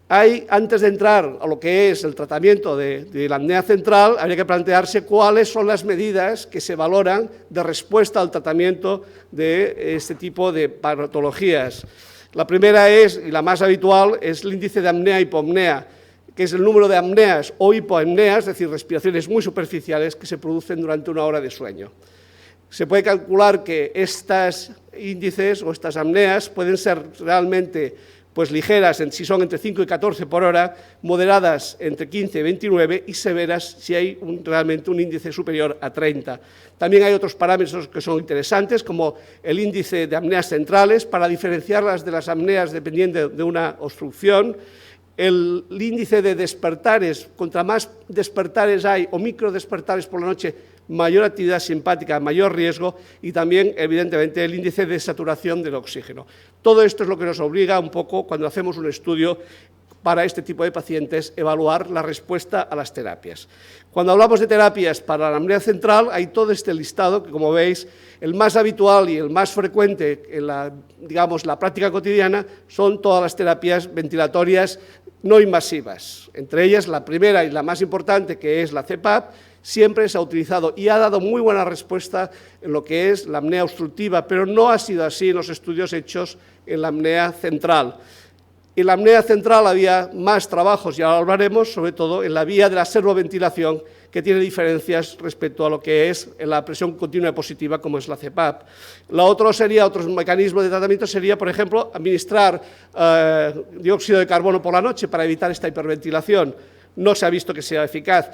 Antes de entrar a lo que es el tratamiento de la apnea central, habría que plantearse cuáles son las medidas que se valoran de respuesta al tratamiento de este tipo de patologías. La primera es, y la más habitual, es el índice de apnea-hipopnea, que es el número de apneas o hipoapneas, es decir, respiraciones muy superficiales que se producen durante una hora de sueño. Se puede calcular que estos índices o estas apneas pueden ser realmente ligeras si son entre 5 y 14 por hora, moderadas entre 15 y 29 y severas si hay realmente un índice superior a 30. También hay otros parámetros que son interesantes, como el índice de apneas centrales, para diferenciarlas de las apneas dependiendo de una obstrucción, el índice de despertares, contra más despertares hay o microdespertares por la noche, mayor actividad simpática, mayor riesgo y también, evidentemente, el índice de saturación del oxígeno. Todo esto es lo que nos obliga un poco, cuando hacemos un estudio para este tipo de pacientes, evaluar la respuesta a las terapias. Cuando hablamos de terapias para la apnea central, hay todo este listado que, como veis, el más habitual y el más frecuente en la práctica cotidiana son todas las terapias ventilatorias no invasivas. Entre ellas, la primera y la más importante, que es la CPAP, siempre se ha utilizado y ha dado muy buena respuesta en lo que es la apnea obstructiva, pero no ha sido así en los estudios hechos en la apnea central. En la apnea central había más trabajos, y ahora hablaremos, sobre todo en la vía de la servoventilación, que tiene diferencias respecto a lo que es la presión continua y positiva, como es la CPAP. Otro mecanismo de tratamiento sería, por ejemplo, administrar dióxido de carbono por la noche para evitar esta hiperventilación. No se ha visto que sea eficaz.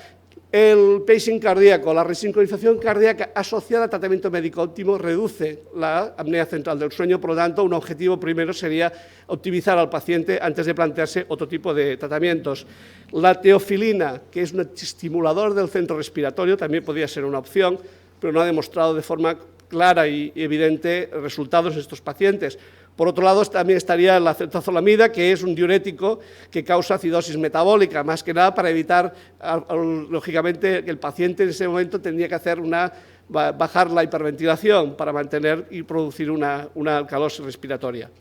El pacing cardíaco, la resincronización cardíaca asociada al tratamiento médico óptimo reduce la apnea central del sueño, por lo tanto, un objetivo primero sería optimizar al paciente antes de plantearse otro tipo de tratamientos. La teofilina, que es un estimulador del centro respiratorio, también podría ser una opción, pero no ha demostrado de forma clara y evidente resultados en estos pacientes. Por otro lado, también estaría la acetazolamida, que es un diurético que causa acidosis metabólica, más que nada para evitar, lógicamente, que el paciente en ese momento tendría que bajar la hiperventilación para mantener y producir una alcalosis respiratoria.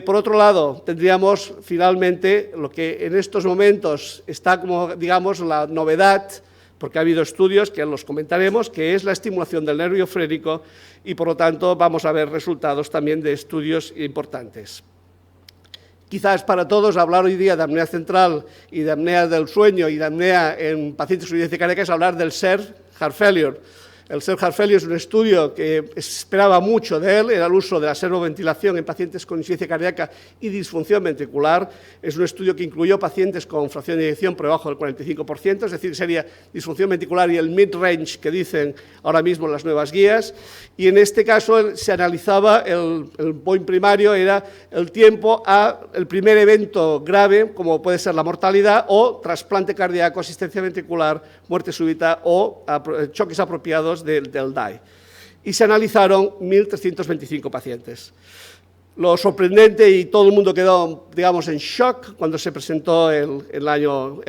Por otro lado, tendríamos finalmente lo que en estos momentos está como, la novedad, porque ha habido estudios que los comentaremos, que es la estimulación del nervio frénico y, por lo tanto, vamos a ver resultados también de estudios importantes. Quizás para todos hablar hoy día de apnea central y de apnea del sueño y de apnea en pacientes con insuficiencia cardíaca es hablar del SERVE Heart Failure. El SERVE Heart Failure es un estudio que se esperaba mucho de él, era el uso de la servoventilación en pacientes con insuficiencia cardíaca y disfunción ventricular. Es un estudio que incluyó pacientes con fracción de eyección por debajo del 45%, es decir, sería disfunción ventricular y el mid-range que dicen ahora mismo las nuevas guías. Y en este caso se analizaba, el point primario era el tiempo al primer evento grave, como puede ser la mortalidad, o trasplante cardíaco, asistencia ventricular, muerte súbita o choques apropiados del DAI. Y se analizaron 1.325 pacientes. Lo sorprendente, y todo el mundo quedó, digamos, en shock cuando se presentó el año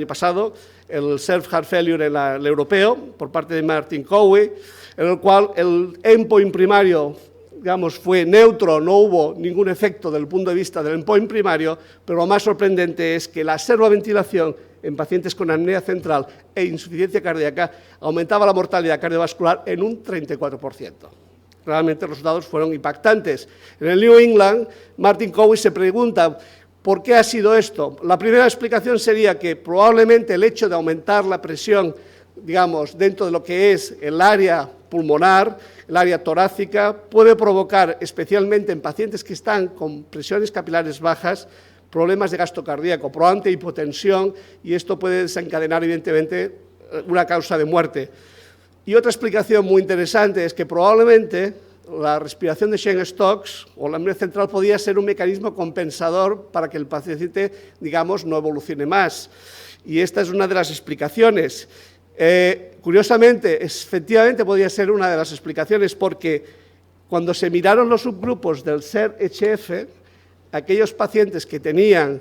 pasado, el Self-Heart Failure en el europeo, por parte de Martin Cowie, en el cual el endpoint primario, digamos, fue neutro, no hubo ningún efecto desde el punto de vista del endpoint primario, pero lo más sorprendente es que la servoventilación en pacientes con apnea central e insuficiencia cardíaca aumentaba la mortalidad cardiovascular en un 34%. Realmente los resultados fueron impactantes. En el New England, Martin Cowie se pregunta ¿por qué ha sido esto? La primera explicación sería que probablemente el hecho de aumentar la presión, digamos, dentro de lo que es el área pulmonar, el área torácica, puede provocar, especialmente en pacientes que están con presiones capilares bajas, problemas de gasto cardíaco, probablemente hipotensión, y esto puede desencadenar, evidentemente, una causa de muerte. Y otra explicación muy interesante es que probablemente la respiración de Cheyne-Stokes o la apnea central podía ser un mecanismo compensador para que el paciente, digamos, no evolucione más. Y esta es una de las explicaciones. Curiosamente, efectivamente podría ser una de las explicaciones porque cuando se miraron los subgrupos del SER-HF, aquellos pacientes que tenían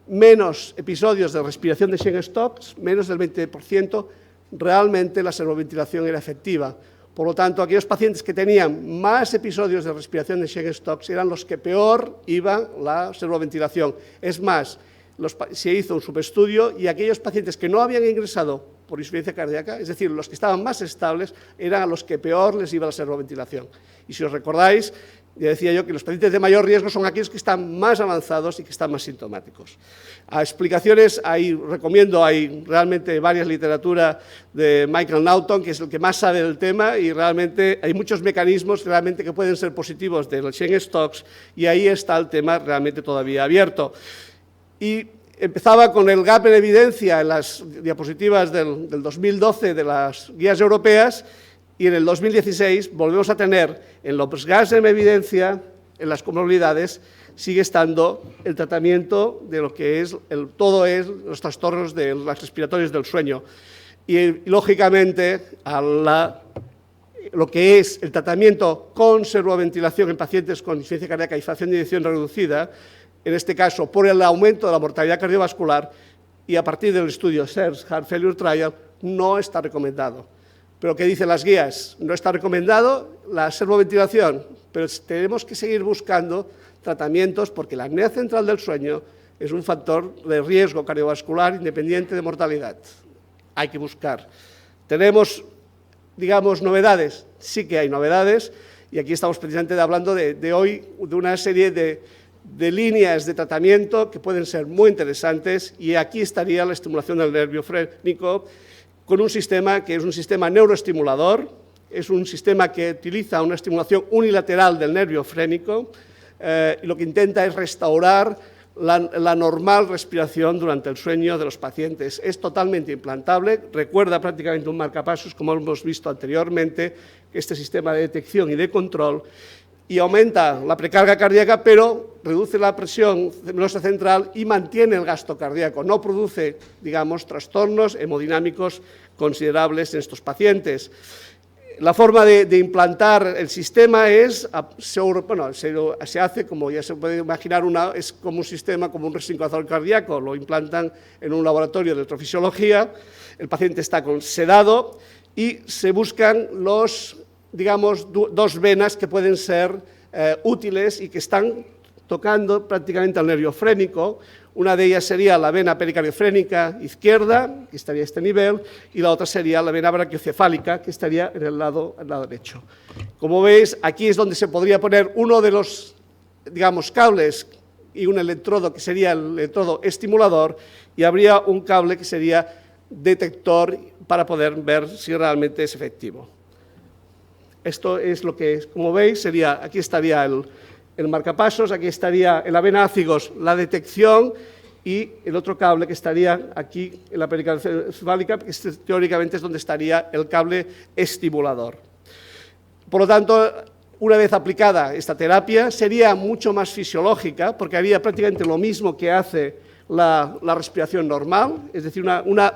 menos episodios de respiración de Cheyne-Stokes, menos del 20%, realmente la servoventilación era efectiva. Por lo tanto, aquellos pacientes que tenían más episodios de respiración de Cheyne-Stokes eran los que peor iba la servoventilación. Es más, se hizo un subestudio y aquellos pacientes que no habían ingresado por insuficiencia cardíaca, es decir, los que estaban más estables, eran a los que peor les iba la servoventilación. Y si os recordáis, ya decía yo que los pacientes de mayor riesgo son aquellos que están más avanzados y que están más sintomáticos. A explicaciones, recomiendo, hay realmente varias literaturas de Michael Naughton, que es el que más sabe del tema, y realmente hay muchos mecanismos realmente que pueden ser positivos de los Cheyne-Stokes, y ahí está el tema realmente todavía abierto. Y empezaba con el gap en evidencia en las diapositivas del 2012 de las guías europeas, y en el 2016 volvemos a tener en los gaps en evidencia, en las comorbilidades, sigue estando el tratamiento de lo que es los trastornos de las respiratorios del sueño. Y lógicamente, lo que es el tratamiento con servoventilación en pacientes con insuficiencia cardíaca y fracción de eyección reducida, en este caso por el aumento de la mortalidad cardiovascular, y a partir del estudio SERS Heart Failure Trial, no está recomendado. Pero ¿qué dicen las guías? No está recomendado la servoventilación, pero tenemos que seguir buscando tratamientos porque la apnea central del sueño es un factor de riesgo cardiovascular independiente de mortalidad. Hay que buscar. ¿Tenemos, digamos, novedades? Sí que hay novedades, y aquí estamos precisamente hablando de hoy de una serie de líneas de tratamiento que pueden ser muy interesantes, y aquí estaría la estimulación del nervio frénico, con un sistema que es un sistema neuroestimulador, es un sistema que utiliza una estimulación unilateral del nervio frénico, y lo que intenta es restaurar la normal respiración durante el sueño de los pacientes. Es totalmente implantable, recuerda prácticamente un marcapasos, como hemos visto anteriormente, este sistema de detección y de control, y aumenta la precarga cardíaca, pero reduce la presión venosa central y mantiene el gasto cardíaco. No produce, digamos, trastornos hemodinámicos considerables en estos pacientes. La forma de implantar el sistema es, se hace, como ya se puede imaginar, es como un sistema, como un resincronizador cardíaco. Lo implantan en un laboratorio de electrofisiología, el paciente está sedado y se buscan digamos, dos venas que pueden ser útiles y que están tocando prácticamente al nervio frénico. Una de ellas sería la vena pericardiofrénica izquierda, que estaría a este nivel, y la otra sería la vena brachiocefálica, que estaría en el lado derecho. Como veis, aquí es donde se podría poner uno de los, digamos, cables y un electrodo que sería el electrodo estimulador, y habría un cable que sería detector para poder ver si realmente es efectivo. Esto es lo que, como veis, aquí estaría el marcapasos, aquí estaría en la vena ácigos la detección, y el otro cable que estaría aquí en la pericardiocefálica, que teóricamente es donde estaría el cable estimulador. Por lo tanto, una vez aplicada esta terapia, sería mucho más fisiológica, porque haría prácticamente lo mismo que hace la respiración normal, es decir,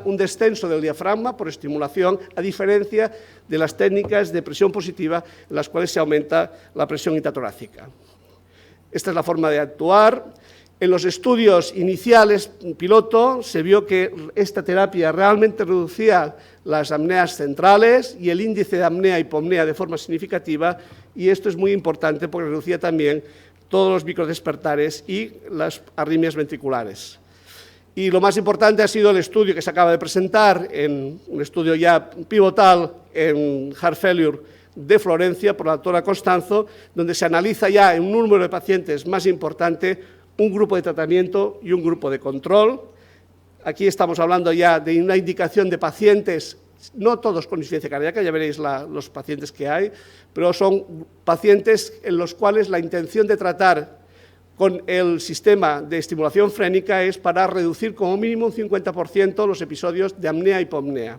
un descenso del diafragma por estimulación, a diferencia de las técnicas de presión positiva en las cuales se aumenta la presión intratorácica. Esta es la forma de actuar. En los estudios iniciales piloto se vio que esta terapia realmente reducía las apneas centrales y el índice de apnea y hipopnea de forma significativa, y esto es muy importante porque reducía también todos los microdespertares y las arritmias ventriculares. Y lo más importante ha sido el estudio que se acaba de presentar, en un estudio ya pivotal en Heart Failure de Florencia por la doctora Costanzo, donde se analiza ya en un número de pacientes más importante un grupo de tratamiento y un grupo de control. Aquí estamos hablando ya de una indicación de pacientes, no todos con insuficiencia cardíaca, ya veréis los pacientes que hay, pero son pacientes en los cuales la intención de tratar con el sistema de estimulación frénica es para reducir como mínimo un 50% los episodios de apnea y hipopnea,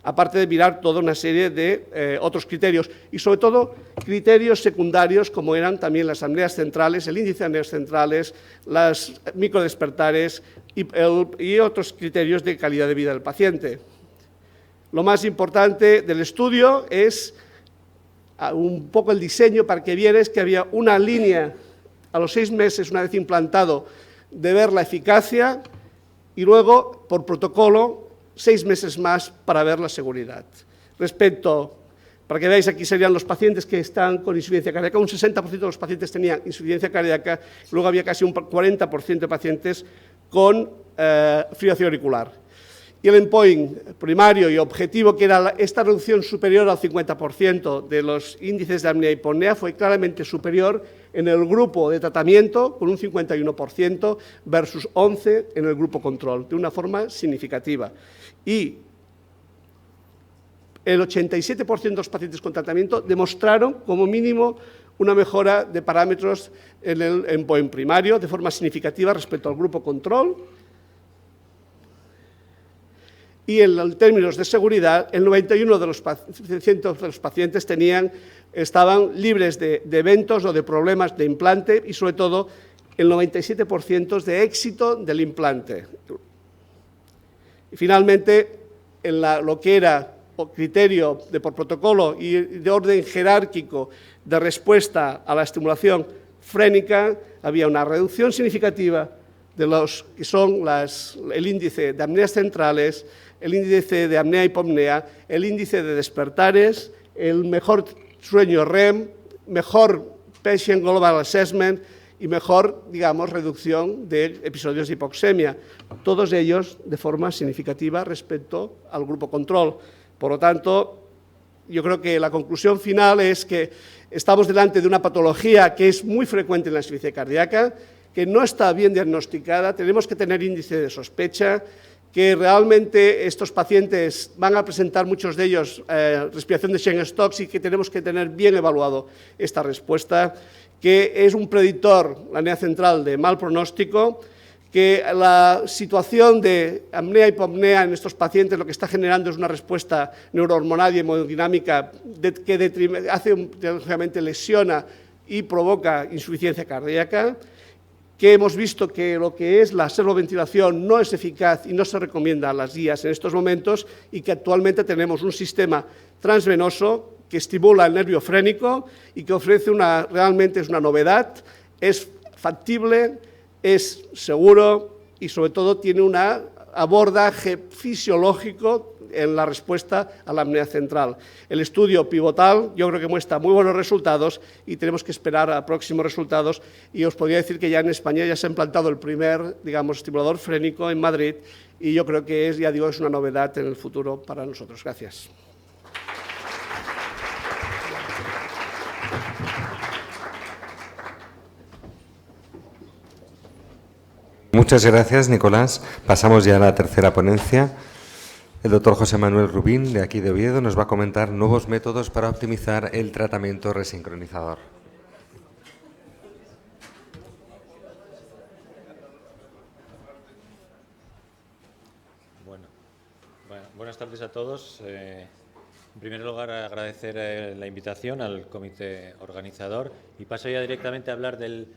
aparte de mirar toda una serie de otros criterios, y sobre todo criterios secundarios como eran también las apneas centrales, el índice de apneas centrales, las microdespertares y otros criterios de calidad de vida del paciente. Lo más importante del estudio es un poco el diseño para que vierais que había una línea a los 6 meses, una vez implantado, de ver la eficacia, y luego, por protocolo, 6 meses más para ver la seguridad. Respecto, para que veáis, aquí serían los pacientes que están con insuficiencia cardíaca, un 60% de los pacientes tenían insuficiencia cardíaca, luego había casi un 40% de pacientes con fibrilación auricular. Y el endpoint primario y objetivo, que era esta reducción superior al 50% de los índices de apnea y hipopnea, fue claramente superior en el grupo de tratamiento, con un 51% versus 11% en el grupo control, de una forma significativa. Y el 87% de los pacientes con tratamiento demostraron, como mínimo, una mejora de parámetros en el endpoint primario de forma significativa respecto al grupo control. Y en términos de seguridad, el 91% de los pacientes estaban libres de eventos o de problemas de implante, y sobre todo el 97% de éxito del implante. Y finalmente, en lo que era criterio de por protocolo y de orden jerárquico de respuesta a la estimulación frénica, había una reducción significativa de los que son el índice de apneas centrales, el índice de apnea y hipopnea, el índice de despertares, el mejor sueño REM, mejor Patient Global Assessment y mejor, digamos, reducción de episodios de hipoxemia, todos ellos de forma significativa respecto al grupo control. Por lo tanto, yo creo que la conclusión final es que estamos delante de una patología que es muy frecuente en la insuficiencia cardíaca, que no está bien diagnosticada, tenemos que tener índice de sospecha, que realmente estos pacientes van a presentar, muchos de ellos, respiración de Cheyne-Stokes, y que tenemos que tener bien evaluado esta respuesta, que es un predictor, la apnea central, de mal pronóstico, que la situación de apnea y hipopnea en estos pacientes lo que está generando es una respuesta neurohormonal y hemodinámica que lógicamente lesiona y provoca insuficiencia cardíaca, que hemos visto que lo que es la servoventilación no es eficaz y no se recomienda a las guías en estos momentos, y que actualmente tenemos un sistema transvenoso que estimula el nervio frénico y que ofrece realmente es una novedad, es factible, es seguro y sobre todo tiene un abordaje fisiológico en la respuesta a la apnea central. El estudio pivotal yo creo que muestra muy buenos resultados y tenemos que esperar a próximos resultados, y os podría decir que ya en España ya se ha implantado el primer, digamos, estimulador frénico en Madrid, y yo creo que ya digo, es una novedad en el futuro para nosotros. Gracias. Muchas gracias, Nicolás. Pasamos ya a la tercera ponencia. El doctor José Manuel Rubín, de aquí de Oviedo, nos va a comentar nuevos métodos para optimizar el tratamiento resincronizador. Bueno, buenas tardes a todos. En primer lugar, agradecer la invitación al comité organizador, y paso ya directamente a hablar del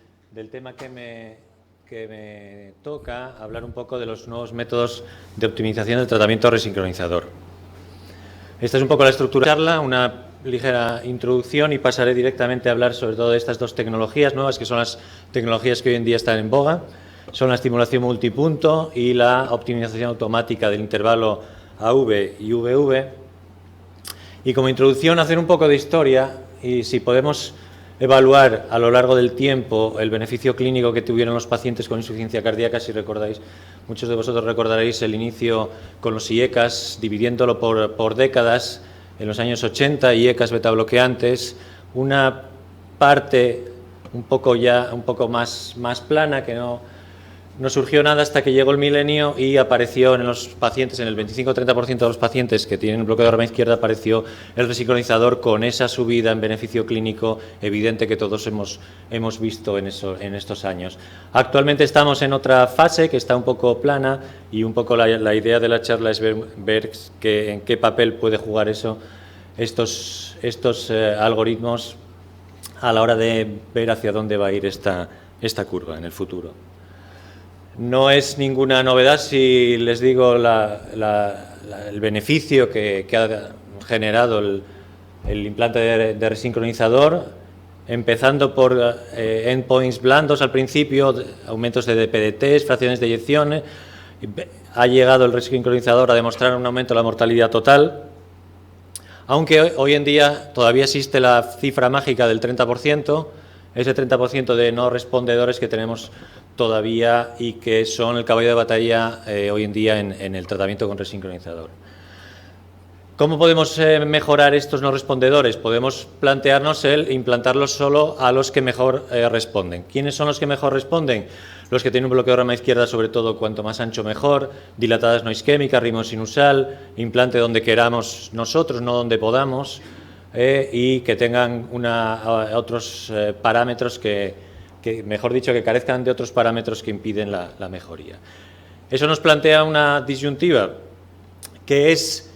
tema que me toca, hablar un poco de los nuevos métodos de optimización del tratamiento resincronizador. Esta es un poco la estructura de la charla, una ligera introducción y pasaré directamente a hablar sobre todo de estas dos tecnologías nuevas, que son las tecnologías que hoy en día están en boga. Son la estimulación multipunto y la optimización automática del intervalo AV y VV. Y como introducción, hacer un poco de historia y si podemos evaluar a lo largo del tiempo el beneficio clínico que tuvieron los pacientes con insuficiencia cardíaca, si recordáis, muchos de vosotros recordaréis el inicio con los IECAs, dividiéndolo por décadas, en los años 80, IECAs beta bloqueantes, una parte un poco más plana, que no surgió nada hasta que llegó el milenio y apareció en los pacientes, en el 25-30% de los pacientes que tienen bloqueo de rama izquierda, apareció el resincronizador con esa subida en beneficio clínico evidente que todos hemos visto en estos años. Actualmente estamos en otra fase que está un poco plana y un poco la idea de la charla es ver en qué papel puede jugar estos algoritmos a la hora de ver hacia dónde va a ir esta curva en el futuro. No es ninguna novedad si les digo el beneficio que ha generado el implante de resincronizador, empezando por endpoints blandos al principio, aumentos de DPDTs, fracciones de eyección. Ha llegado el resincronizador a demostrar un aumento de la mortalidad total, aunque hoy en día todavía existe la cifra mágica del 30%, ese 30% de no respondedores que tenemos todavía y que son el caballo de batalla hoy en día en el tratamiento con resincronizador. ¿Cómo podemos mejorar estos no respondedores? Podemos plantearnos el implantarlos solo a los que mejor responden. ¿Quiénes son los que mejor responden? Los que tienen un bloqueo de rama izquierda, sobre todo cuanto más ancho mejor, dilatadas no isquémicas, ritmo sinusal, implante donde queramos nosotros, no donde podamos, y que tengan otros parámetros mejor dicho, que carezcan de otros parámetros que impiden la mejoría. Eso nos plantea una disyuntiva, que es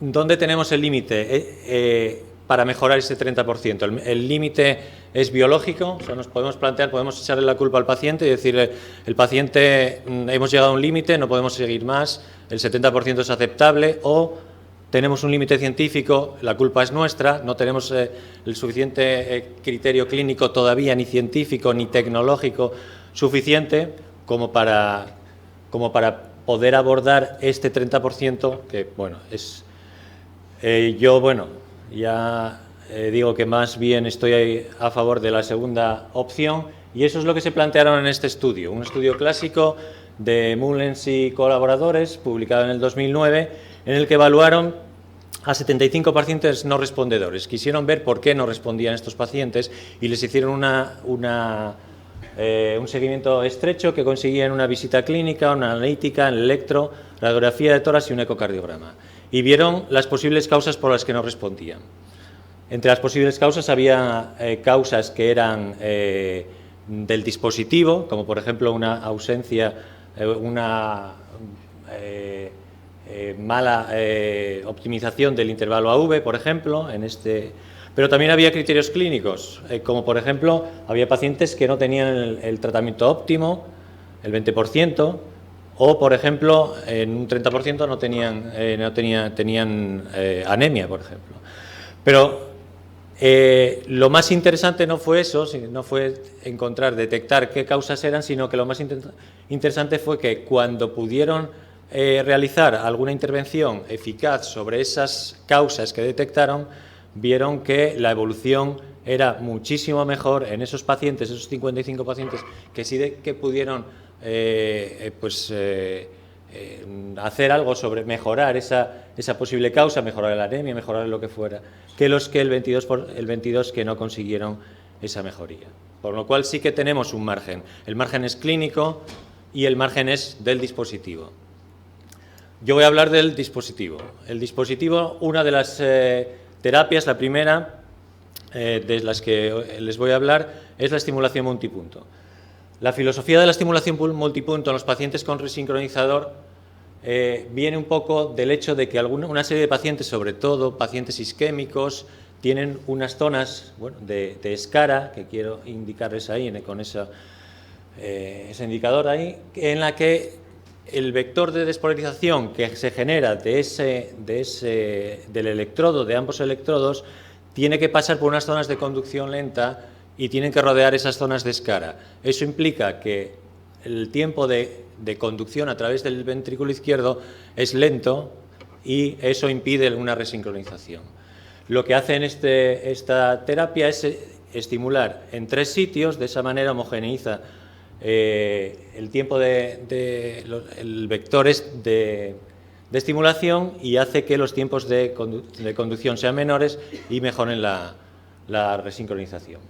dónde tenemos el límite para mejorar ese 30%. El límite es biológico, o sea, nos podemos plantear, podemos echarle la culpa al paciente y decirle, el paciente, hemos llegado a un límite, no podemos seguir más, el 70% es aceptable, o tenemos un límite científico, la culpa es nuestra, no tenemos el suficiente criterio clínico todavía, ni científico, ni tecnológico suficiente como para poder abordar este 30%, que, bueno, es... ya digo que más bien estoy a favor de la segunda opción, y eso es lo que se plantearon en este estudio, un estudio clásico de Mullens y colaboradores, publicado en el 2009, en el que evaluaron a 75 pacientes no respondedores. Quisieron ver por qué no respondían estos pacientes y les hicieron un seguimiento estrecho que consiguían una visita clínica, una analítica, el electro, radiografía de tórax y un ecocardiograma. Y vieron las posibles causas por las que no respondían. Entre las posibles causas había causas que eran del dispositivo, como por ejemplo una ausencia, mala optimización del intervalo AV, por ejemplo, pero también había criterios clínicos, como por ejemplo, había pacientes que no tenían el tratamiento óptimo, el 20%, o por ejemplo, en un 30% tenían anemia, por ejemplo. Pero lo más interesante no fue eso, no fue detectar qué causas eran, sino que lo más interesante fue que cuando pudieron realizar alguna intervención eficaz sobre esas causas que detectaron, vieron que la evolución era muchísimo mejor en esos pacientes, esos 55 pacientes que sí que pudieron hacer algo sobre mejorar esa posible causa, mejorar la anemia, mejorar lo que fuera, que el 22 que no consiguieron esa mejoría. Por lo cual sí que tenemos un margen. El margen es clínico y el margen es del dispositivo. Yo voy a hablar del dispositivo. El dispositivo, una de las terapias, la primera de las que les voy a hablar, es la estimulación multipunto. La filosofía de la estimulación multipunto en los pacientes con resincronizador viene un poco del hecho de que una serie de pacientes, sobre todo pacientes isquémicos, tienen unas zonas de escara, que quiero indicarles ahí con ese indicador ahí, en la que el vector de despolarización que se genera del electrodo, de ambos electrodos, tiene que pasar por unas zonas de conducción lenta y tienen que rodear esas zonas de escara. Eso implica que el tiempo de conducción a través del ventrículo izquierdo es lento y eso impide una resincronización. Lo que hace en esta terapia es estimular en 3 sitios, de esa manera homogeneiza el tiempo el vectores de estimulación y hace que los tiempos de conducción sean menores y mejoren la resincronización.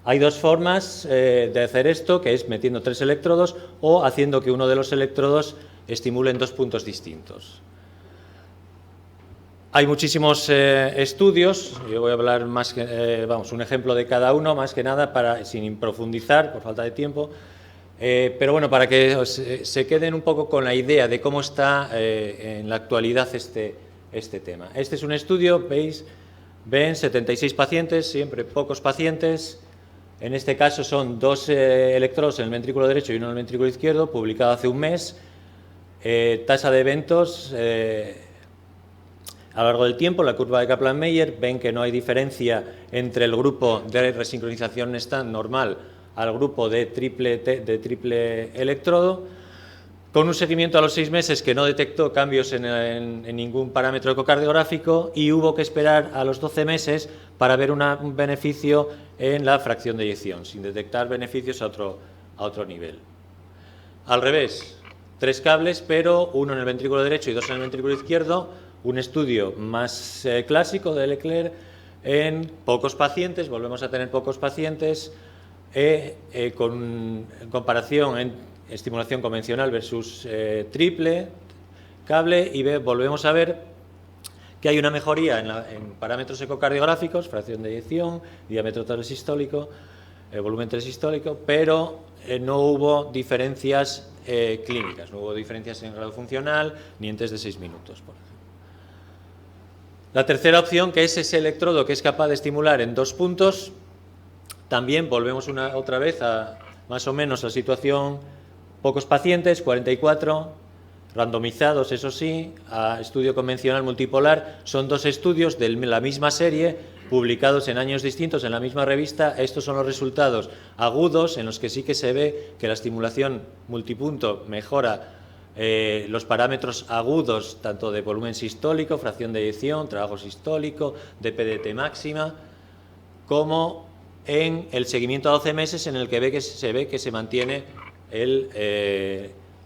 Hay 2 formas de hacer esto, que es metiendo 3 electrodos o haciendo que uno de los electrodos estimule en 2 puntos distintos. Hay muchísimos estudios, yo voy a hablar un ejemplo de cada uno, más que nada sin profundizar por falta de tiempo, pero bueno, para que se queden un poco con la idea de cómo está en la actualidad este tema. Este es un estudio, ven 76 pacientes, siempre pocos pacientes. En este caso son 2 electrodos en el ventrículo derecho y uno en el ventrículo izquierdo, publicado hace un mes. Tasa de eventos a lo largo del tiempo, la curva de Kaplan-Meier, ven que no hay diferencia entre el grupo de resincronización normal al grupo de triple electrodo, con un seguimiento a los 6 meses que no detectó cambios en ningún parámetro ecocardiográfico y hubo que esperar a los 12 meses para ver un beneficio en la fracción de eyección, sin detectar beneficios a otro nivel. Al revés, 3 cables, pero uno en el ventrículo derecho y 2 en el ventrículo izquierdo, un estudio más clásico de Leclerc en pocos pacientes, volvemos a tener pocos pacientes, con comparación en estimulación convencional versus triple cable y volvemos a ver que hay una mejoría en parámetros ecocardiográficos, fracción de eyección, diámetro telesistólico, volumen telesistólico, pero no hubo diferencias clínicas, no hubo diferencias en grado funcional ni en test de 6 minutos, por ejemplo. La tercera opción, que es ese electrodo que es capaz de estimular en 2 puntos, también volvemos otra vez a más o menos la situación, pocos pacientes, 44, randomizados, eso sí, a estudio convencional multipolar. Son 2 estudios de la misma serie, publicados en años distintos en la misma revista. Estos son los resultados agudos, en los que sí que se ve que la estimulación multipunto mejora los parámetros agudos, tanto de volumen sistólico, fracción de eyección, trabajo sistólico, de PDT máxima, como en el seguimiento a 12 meses, en el que se ve que se mantiene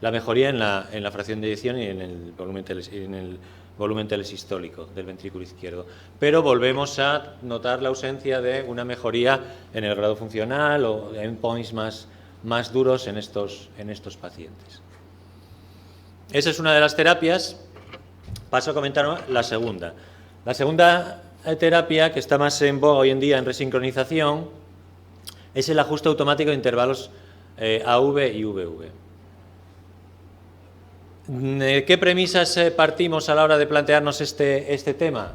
la mejoría en la fracción de eyección y en el volumen telesistólico del ventrículo izquierdo. Pero volvemos a notar la ausencia de una mejoría en el grado funcional o endpoints más duros en estos pacientes. Esa es una de las terapias. Paso a comentar la segunda. La segunda terapia, que está más en boga hoy en día en resincronización, es el ajuste automático de intervalos AV y VV. ¿De qué premisas partimos a la hora de plantearnos este tema?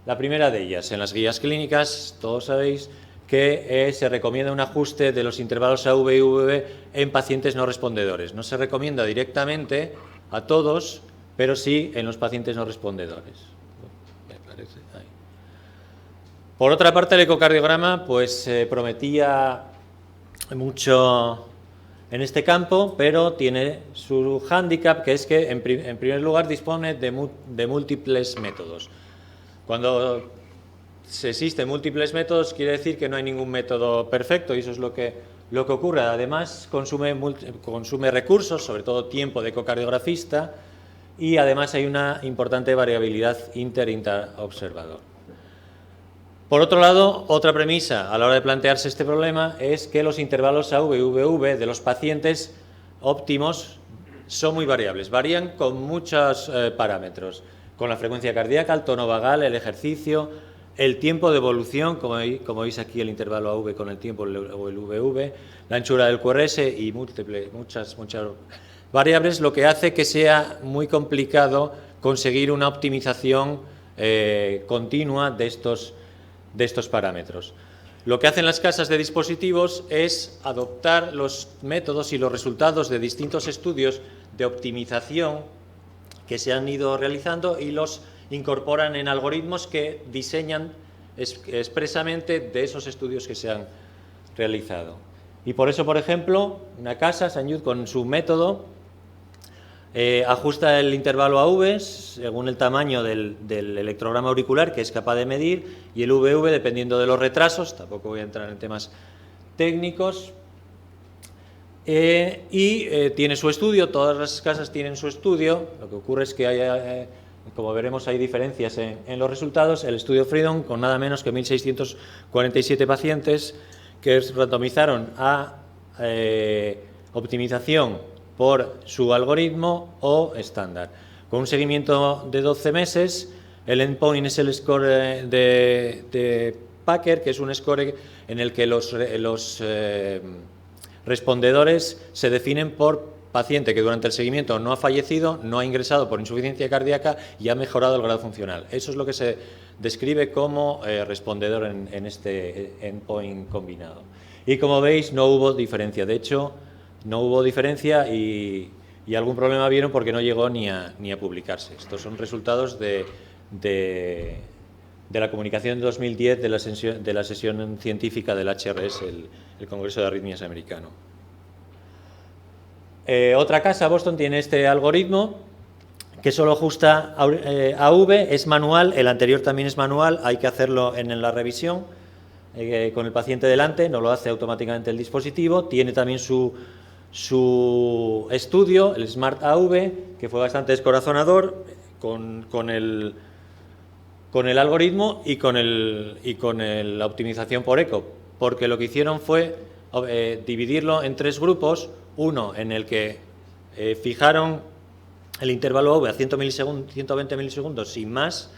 La primera de ellas, en las guías clínicas, todos sabéis que se recomienda un ajuste de los intervalos AV y VV en pacientes no respondedores. No se recomienda directamente a todos, pero sí en los pacientes no respondedores. Por otra parte, el ecocardiograma pues prometía mucho en este campo, pero tiene su hándicap, que es que en primer lugar dispone de múltiples métodos. Cuando existen múltiples métodos, quiere decir que no hay ningún método perfecto, y eso es lo que ocurre. Además, consume recursos, sobre todo tiempo de ecocardiografista, y además hay una importante variabilidad inter-observador. Por otro lado, otra premisa a la hora de plantearse este problema es que los intervalos AV y VV de los pacientes óptimos son muy variables, varían con muchos parámetros, con la frecuencia cardíaca, el tono vagal, el ejercicio, el tiempo de evolución, como veis aquí el intervalo AV con el tiempo o el VV, la anchura del QRS y muchas variables, lo que hace que sea muy complicado conseguir una optimización continua de estos parámetros. Lo que hacen las casas de dispositivos es adoptar los métodos y los resultados de distintos estudios de optimización que se han ido realizando y los incorporan en algoritmos que diseñan expresamente de esos estudios que se han realizado. Y por eso, por ejemplo, una casa, Sant Lluc, con su método, ajusta el intervalo AV según el tamaño del electrograma auricular que es capaz de medir, y el VV dependiendo de los retrasos. Tampoco voy a entrar en temas técnicos. Tiene su estudio, todas las casas tienen su estudio. Lo que ocurre es que como veremos, hay diferencias en los resultados. El estudio Freedom, con nada menos que 1.647 pacientes que randomizaron a optimización por su algoritmo o estándar. Con un seguimiento de 12 meses, el endpoint es el score de Packer, que es un score en el que los respondedores se definen por paciente que durante el seguimiento no ha fallecido, no ha ingresado por insuficiencia cardíaca y ha mejorado el grado funcional. Eso es lo que se describe como respondedor en este endpoint combinado. Y como veis, no hubo diferencia. De hecho, no hubo diferencia y algún problema vieron porque no llegó ni a publicarse. Estos son resultados de la comunicación de 2010 de la sesión científica del HRS, el Congreso de Arritmias americano. Otra casa, Boston, tiene este algoritmo que solo ajusta AV, es manual, el anterior también es manual, hay que hacerlo en la revisión con el paciente delante, no lo hace automáticamente el dispositivo. Tiene también su estudio, el Smart AV, que fue bastante descorazonador con el algoritmo y con la optimización por eco, porque lo que hicieron fue dividirlo en 3 grupos. Uno en el que fijaron el intervalo AV a 120 milisegundos sin más.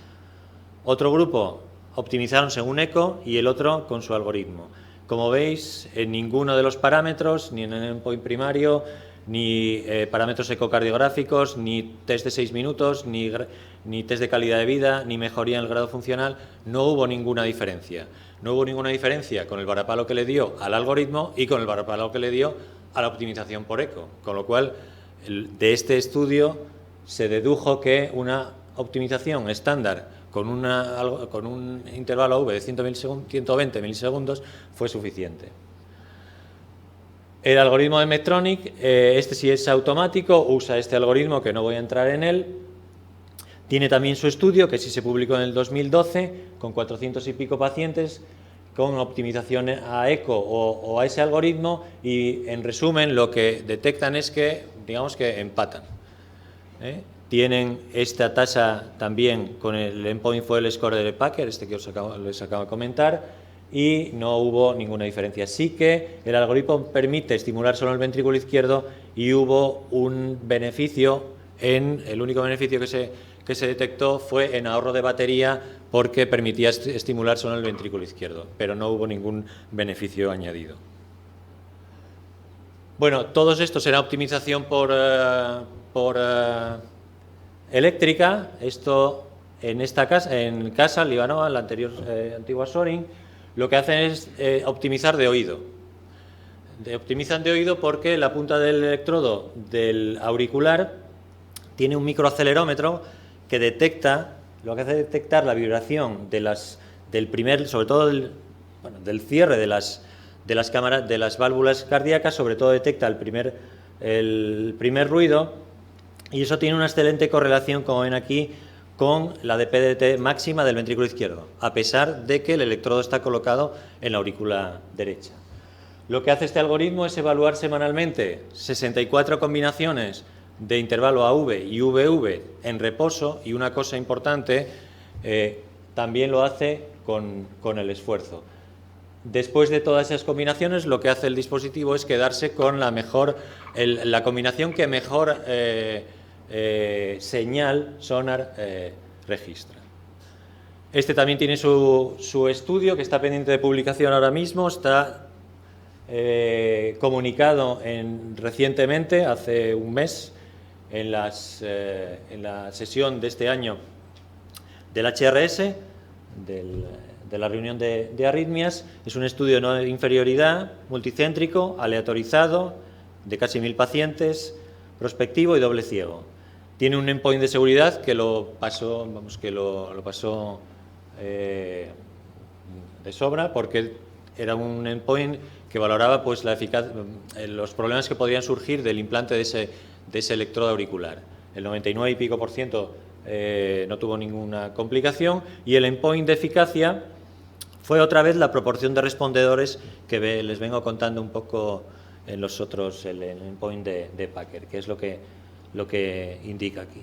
Otro grupo optimizaron según eco y el otro con su algoritmo. Como veis, en ninguno de los parámetros, ni en el endpoint primario, ni parámetros ecocardiográficos, ni test de 6 minutos, ni test de calidad de vida, ni mejoría en el grado funcional, no hubo ninguna diferencia. No hubo ninguna diferencia con el varapalo que le dio al algoritmo y con el varapalo que le dio a la optimización por eco, con lo cual de este estudio se dedujo que una optimización estándar con un intervalo AV de 120 milisegundos fue suficiente. El algoritmo de Medtronic, este sí es automático, usa este algoritmo que no voy a entrar en él. Tiene también su estudio, que sí se publicó en el 2012, con 400 y pico pacientes, con optimización a eco o a ese algoritmo, y en resumen lo que detectan es que, digamos que empatan. Tienen esta tasa también con el endpoint fue el score de Packer, este que les acabo de comentar, y no hubo ninguna diferencia. Sí que el algoritmo permite estimular solo el ventrículo izquierdo y hubo un beneficio, el único beneficio que se detectó fue en ahorro de batería, porque permitía estimular solo el ventrículo izquierdo, pero no hubo ningún beneficio añadido. Bueno, todo esto será optimización por eléctrica. Esto en esta casa, en Casa Livanova, la antigua Sorin, lo que hacen es optimizar de oído. Optimizan de oído porque la punta del electrodo del auricular tiene un microacelerómetro que detecta, lo que hace detectar la vibración del primer, sobre todo del cierre de las cámaras, de las válvulas cardíacas, sobre todo detecta el primer ruido, y eso tiene una excelente correlación, como ven aquí, con la de PDT máxima del ventrículo izquierdo, a pesar de que el electrodo está colocado en la aurícula derecha. Lo que hace este algoritmo es evaluar semanalmente 64 combinaciones de intervalo AV y VV en reposo, y una cosa importante, también lo hace con el esfuerzo. Después de todas esas combinaciones, lo que hace el dispositivo es quedarse con la combinación que mejor señal sonar registra. Este también tiene su estudio, que está pendiente de publicación ahora mismo, está comunicado recientemente, hace un mes, en la sesión de este año del HRS, de la reunión de arritmias. Es un estudio de no inferioridad, multicéntrico, aleatorizado, de casi 1000 pacientes, prospectivo y doble ciego. Tiene un endpoint de seguridad que lo pasó de sobra, porque era un endpoint que valoraba pues, los problemas que podían surgir del implante de ese electrodo auricular. El 99 y pico % no tuvo ninguna complicación, y el endpoint de eficacia fue otra vez la proporción de respondedores que les vengo contando un poco en los otros, el endpoint de Packer, que es lo que indica aquí.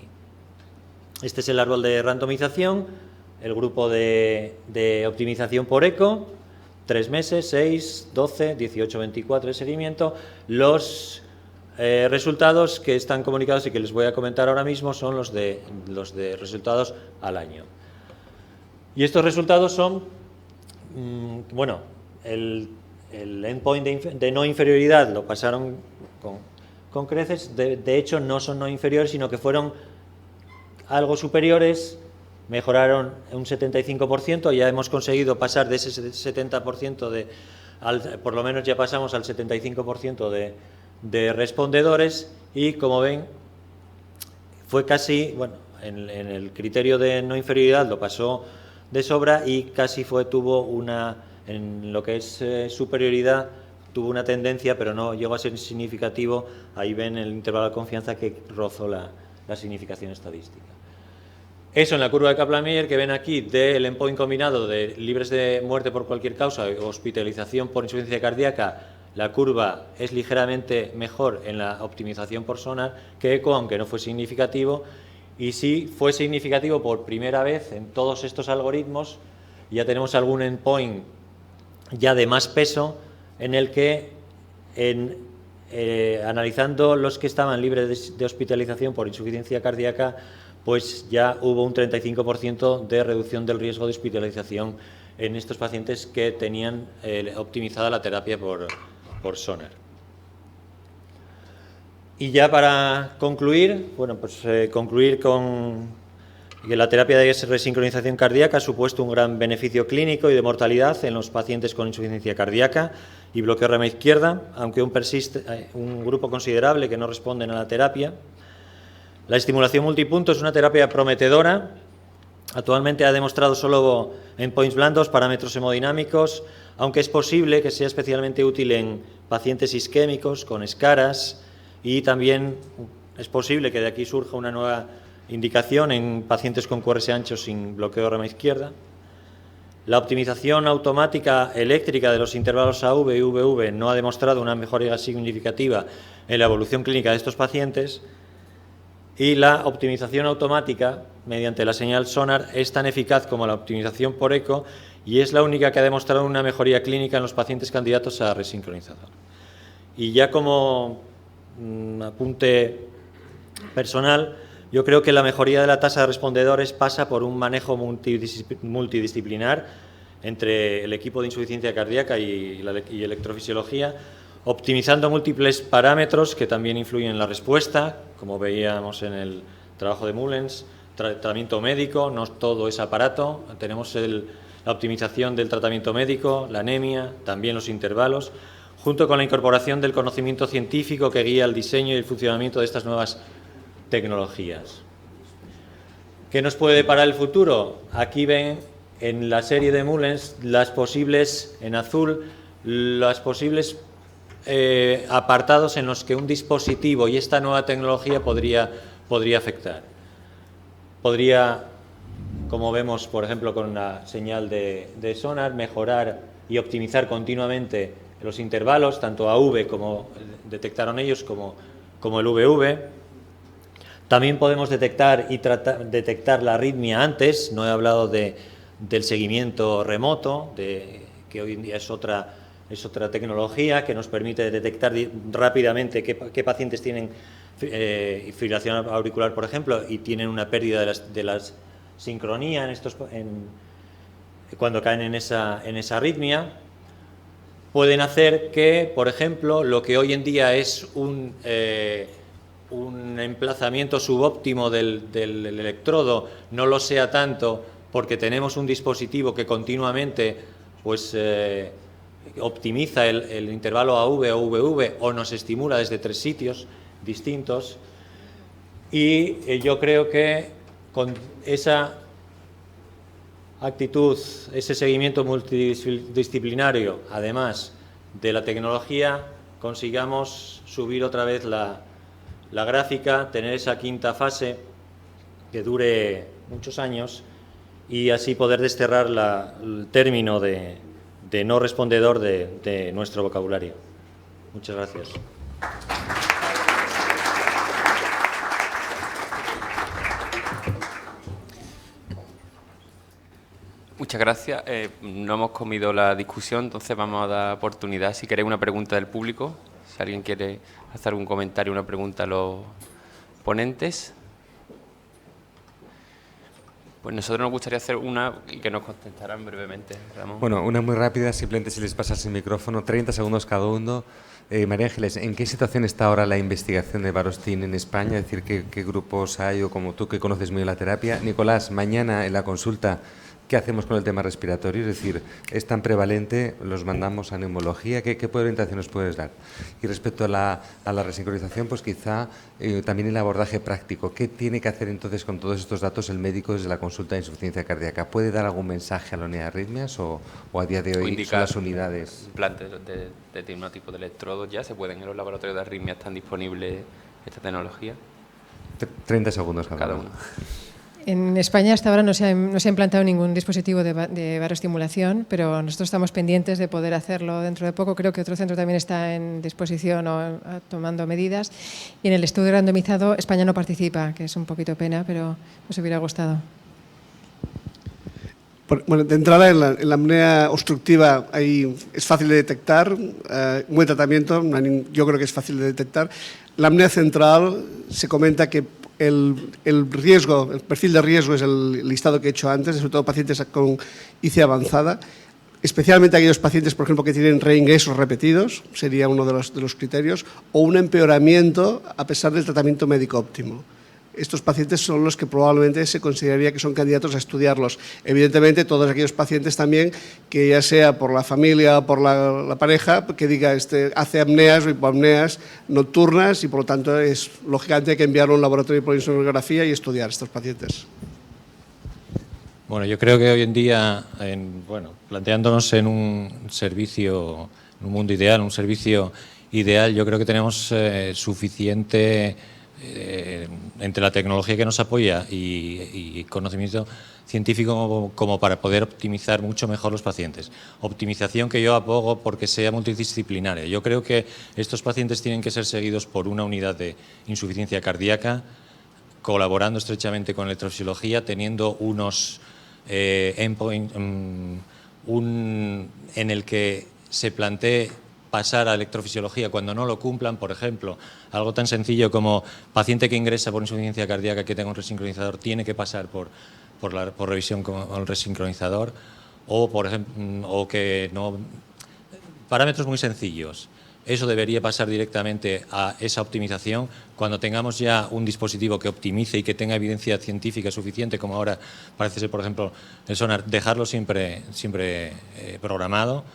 Este es el árbol de randomización, el grupo de optimización por eco, 3 meses, 6, 12, 18, 24 de seguimiento. Los resultados que están comunicados y que les voy a comentar ahora mismo son los de resultados al año. Y estos resultados son, bueno, el endpoint de no inferioridad lo pasaron con creces. De hecho, no son no inferiores, sino que fueron algo superiores. Mejoraron un 75%, ya hemos conseguido pasar de ese 70%, por lo menos ya pasamos al 75% de respondedores, y como ven, fue casi, bueno, en el criterio de no inferioridad lo pasó de sobra, y casi en lo que es superioridad, tuvo una tendencia, pero no llegó a ser significativo. Ahí ven el intervalo de confianza que rozó la significación estadística. Eso en la curva de Kaplan-Meier que ven aquí del endpoint combinado de libres de muerte por cualquier causa o hospitalización por insuficiencia cardíaca, la curva es ligeramente mejor en la optimización por sonar que eco, aunque no fue significativo, y sí fue significativo por primera vez en todos estos algoritmos. Ya tenemos algún endpoint ya de más peso en el que, analizando los que estaban libres de hospitalización por insuficiencia cardíaca, pues ya hubo un 35% de reducción del riesgo de hospitalización en estos pacientes que tenían optimizada la terapia por sonar. Y ya para concluir, bueno, pues concluir con que la terapia de resincronización cardíaca ha supuesto un gran beneficio clínico y de mortalidad en los pacientes con insuficiencia cardíaca y bloqueo rama izquierda, aunque aún persiste un grupo considerable que no responden a la terapia. La estimulación multipunto es una terapia prometedora. Actualmente ha demostrado solo endpoints blandos, parámetros hemodinámicos, aunque es posible que sea especialmente útil en pacientes isquémicos con escaras, y también es posible que de aquí surja una nueva indicación en pacientes con QRS ancho sin bloqueo de rama izquierda. La optimización automática eléctrica de los intervalos AV y VV no ha demostrado una mejora significativa en la evolución clínica de estos pacientes. Y la optimización automática mediante la señal sonar es tan eficaz como la optimización por eco, y es la única que ha demostrado una mejoría clínica en los pacientes candidatos a resincronizador. Y ya como apunte personal, yo creo que la mejoría de la tasa de respondedores pasa por un manejo multidisciplinar entre el equipo de insuficiencia cardíaca y electrofisiología, optimizando múltiples parámetros que también influyen en la respuesta, como veíamos en el trabajo de Mullens. Tratamiento médico, no todo es aparato, tenemos la optimización del tratamiento médico, la anemia, también los intervalos, junto con la incorporación del conocimiento científico que guía el diseño y el funcionamiento de estas nuevas tecnologías. ¿Qué nos puede deparar el futuro? Aquí ven en la serie de Mullens las posibles, en azul, las posibles apartados en los que un dispositivo y esta nueva tecnología podría afectar. Podría, como vemos por ejemplo con la señal de sonar, mejorar y optimizar continuamente los intervalos, tanto AV como detectaron ellos como el VV. También podemos detectar la arritmia antes. No he hablado del seguimiento remoto, que hoy en día es otra tecnología que nos permite detectar rápidamente qué pacientes tienen fibrilación auricular, por ejemplo, y tienen una pérdida de la sincronía cuando caen en esa arritmia. Pueden hacer que, por ejemplo, lo que hoy en día es un emplazamiento subóptimo del electrodo no lo sea tanto, porque tenemos un dispositivo que continuamente optimiza el intervalo AV o VV o nos estimula desde 3 sitios distintos. Y yo creo que con esa actitud, ese seguimiento multidisciplinario, además de la tecnología, consigamos subir otra vez la gráfica, tener esa quinta fase que dure muchos años y así poder desterrar el término de no respondedor de nuestro vocabulario. Muchas gracias. Muchas gracias. No hemos comido la discusión, entonces vamos a dar oportunidad. Si queréis una pregunta del público, si alguien quiere hacer algún comentario, una pregunta a los ponentes. Pues nosotros nos gustaría hacer una y que nos contestaran brevemente, Ramón. Bueno, una muy rápida, simplemente si les pasas el micrófono, 30 segundos cada uno. María Ángeles, ¿en qué situación está ahora la investigación de Barostin en España? Es decir, ¿qué grupos hay o como tú que conoces muy bien la terapia? Nicolás, mañana en la consulta, ¿qué hacemos con el tema respiratorio? Es decir, ¿es tan prevalente? ¿Los mandamos a neumología? ¿Qué orientación nos puedes dar? Y respecto a la resincronización, pues quizá también el abordaje práctico. ¿Qué tiene que hacer entonces con todos estos datos el médico desde la consulta de insuficiencia cardíaca? ¿Puede dar algún mensaje a la unidad de arritmias o a día de hoy son las unidades? Implantes de determinado tipo de electrodos ya se pueden en los laboratorios de arritmia, están disponibles esta tecnología. 30 segundos cada uno. En España hasta ahora no se ha implantado ningún dispositivo de baroestimulación, pero nosotros estamos pendientes de poder hacerlo dentro de poco. Creo que otro centro también está en disposición o tomando medidas. Y en el estudio randomizado España no participa, que es un poquito pena, pero nos hubiera gustado. Bueno, de entrada, en la apnea obstructiva es fácil de detectar, buen tratamiento, yo creo que es fácil de detectar. La apnea central se comenta que el perfil de riesgo es el listado que he hecho antes, sobre todo pacientes con IC avanzada, especialmente aquellos pacientes, por ejemplo, que tienen reingresos repetidos, sería uno de los criterios, o un empeoramiento a pesar del tratamiento médico óptimo. Estos pacientes son los que probablemente se consideraría que son candidatos a estudiarlos. Evidentemente, todos aquellos pacientes también que ya sea por la familia o por la pareja, que diga hace apneas o hipoapneas nocturnas y por lo tanto lógicamente hay que enviarlo a un laboratorio de polisonografía y estudiar a estos pacientes. Bueno, yo creo que hoy en día, planteándonos en un servicio, en un mundo ideal, un servicio ideal, yo creo que tenemos suficiente entre la tecnología que nos apoya y conocimiento científico como para poder optimizar mucho mejor los pacientes. Optimización que yo abogo porque sea multidisciplinaria. Yo creo que estos pacientes tienen que ser seguidos por una unidad de insuficiencia cardíaca, colaborando estrechamente con electrofisiología, teniendo unos endpoints en el que se plantee pasar a electrofisiología cuando no lo cumplan, por ejemplo, algo tan sencillo como paciente que ingresa por insuficiencia cardíaca que tenga un resincronizador tiene que pasar por revisión con el resincronizador, o por ejemplo, o que no, parámetros muy sencillos. Eso debería pasar directamente a esa optimización cuando tengamos ya un dispositivo que optimice y que tenga evidencia científica suficiente, como ahora parece ser, por ejemplo, el sonar, dejarlo siempre programado.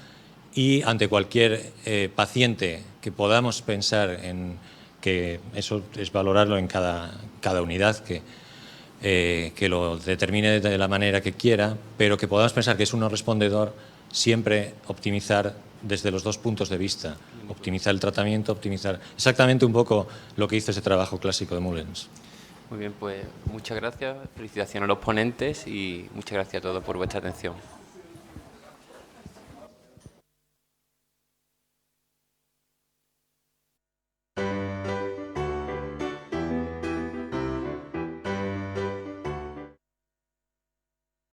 Y ante cualquier paciente que podamos pensar en que eso es valorarlo en cada unidad, que lo determine de la manera que quiera, pero que podamos pensar que es un no respondedor, siempre optimizar desde los dos puntos de vista, optimizar el tratamiento, optimizar exactamente un poco lo que hizo ese trabajo clásico de Mullens. Muy bien, pues muchas gracias, felicitaciones a los ponentes y muchas gracias a todos por vuestra atención.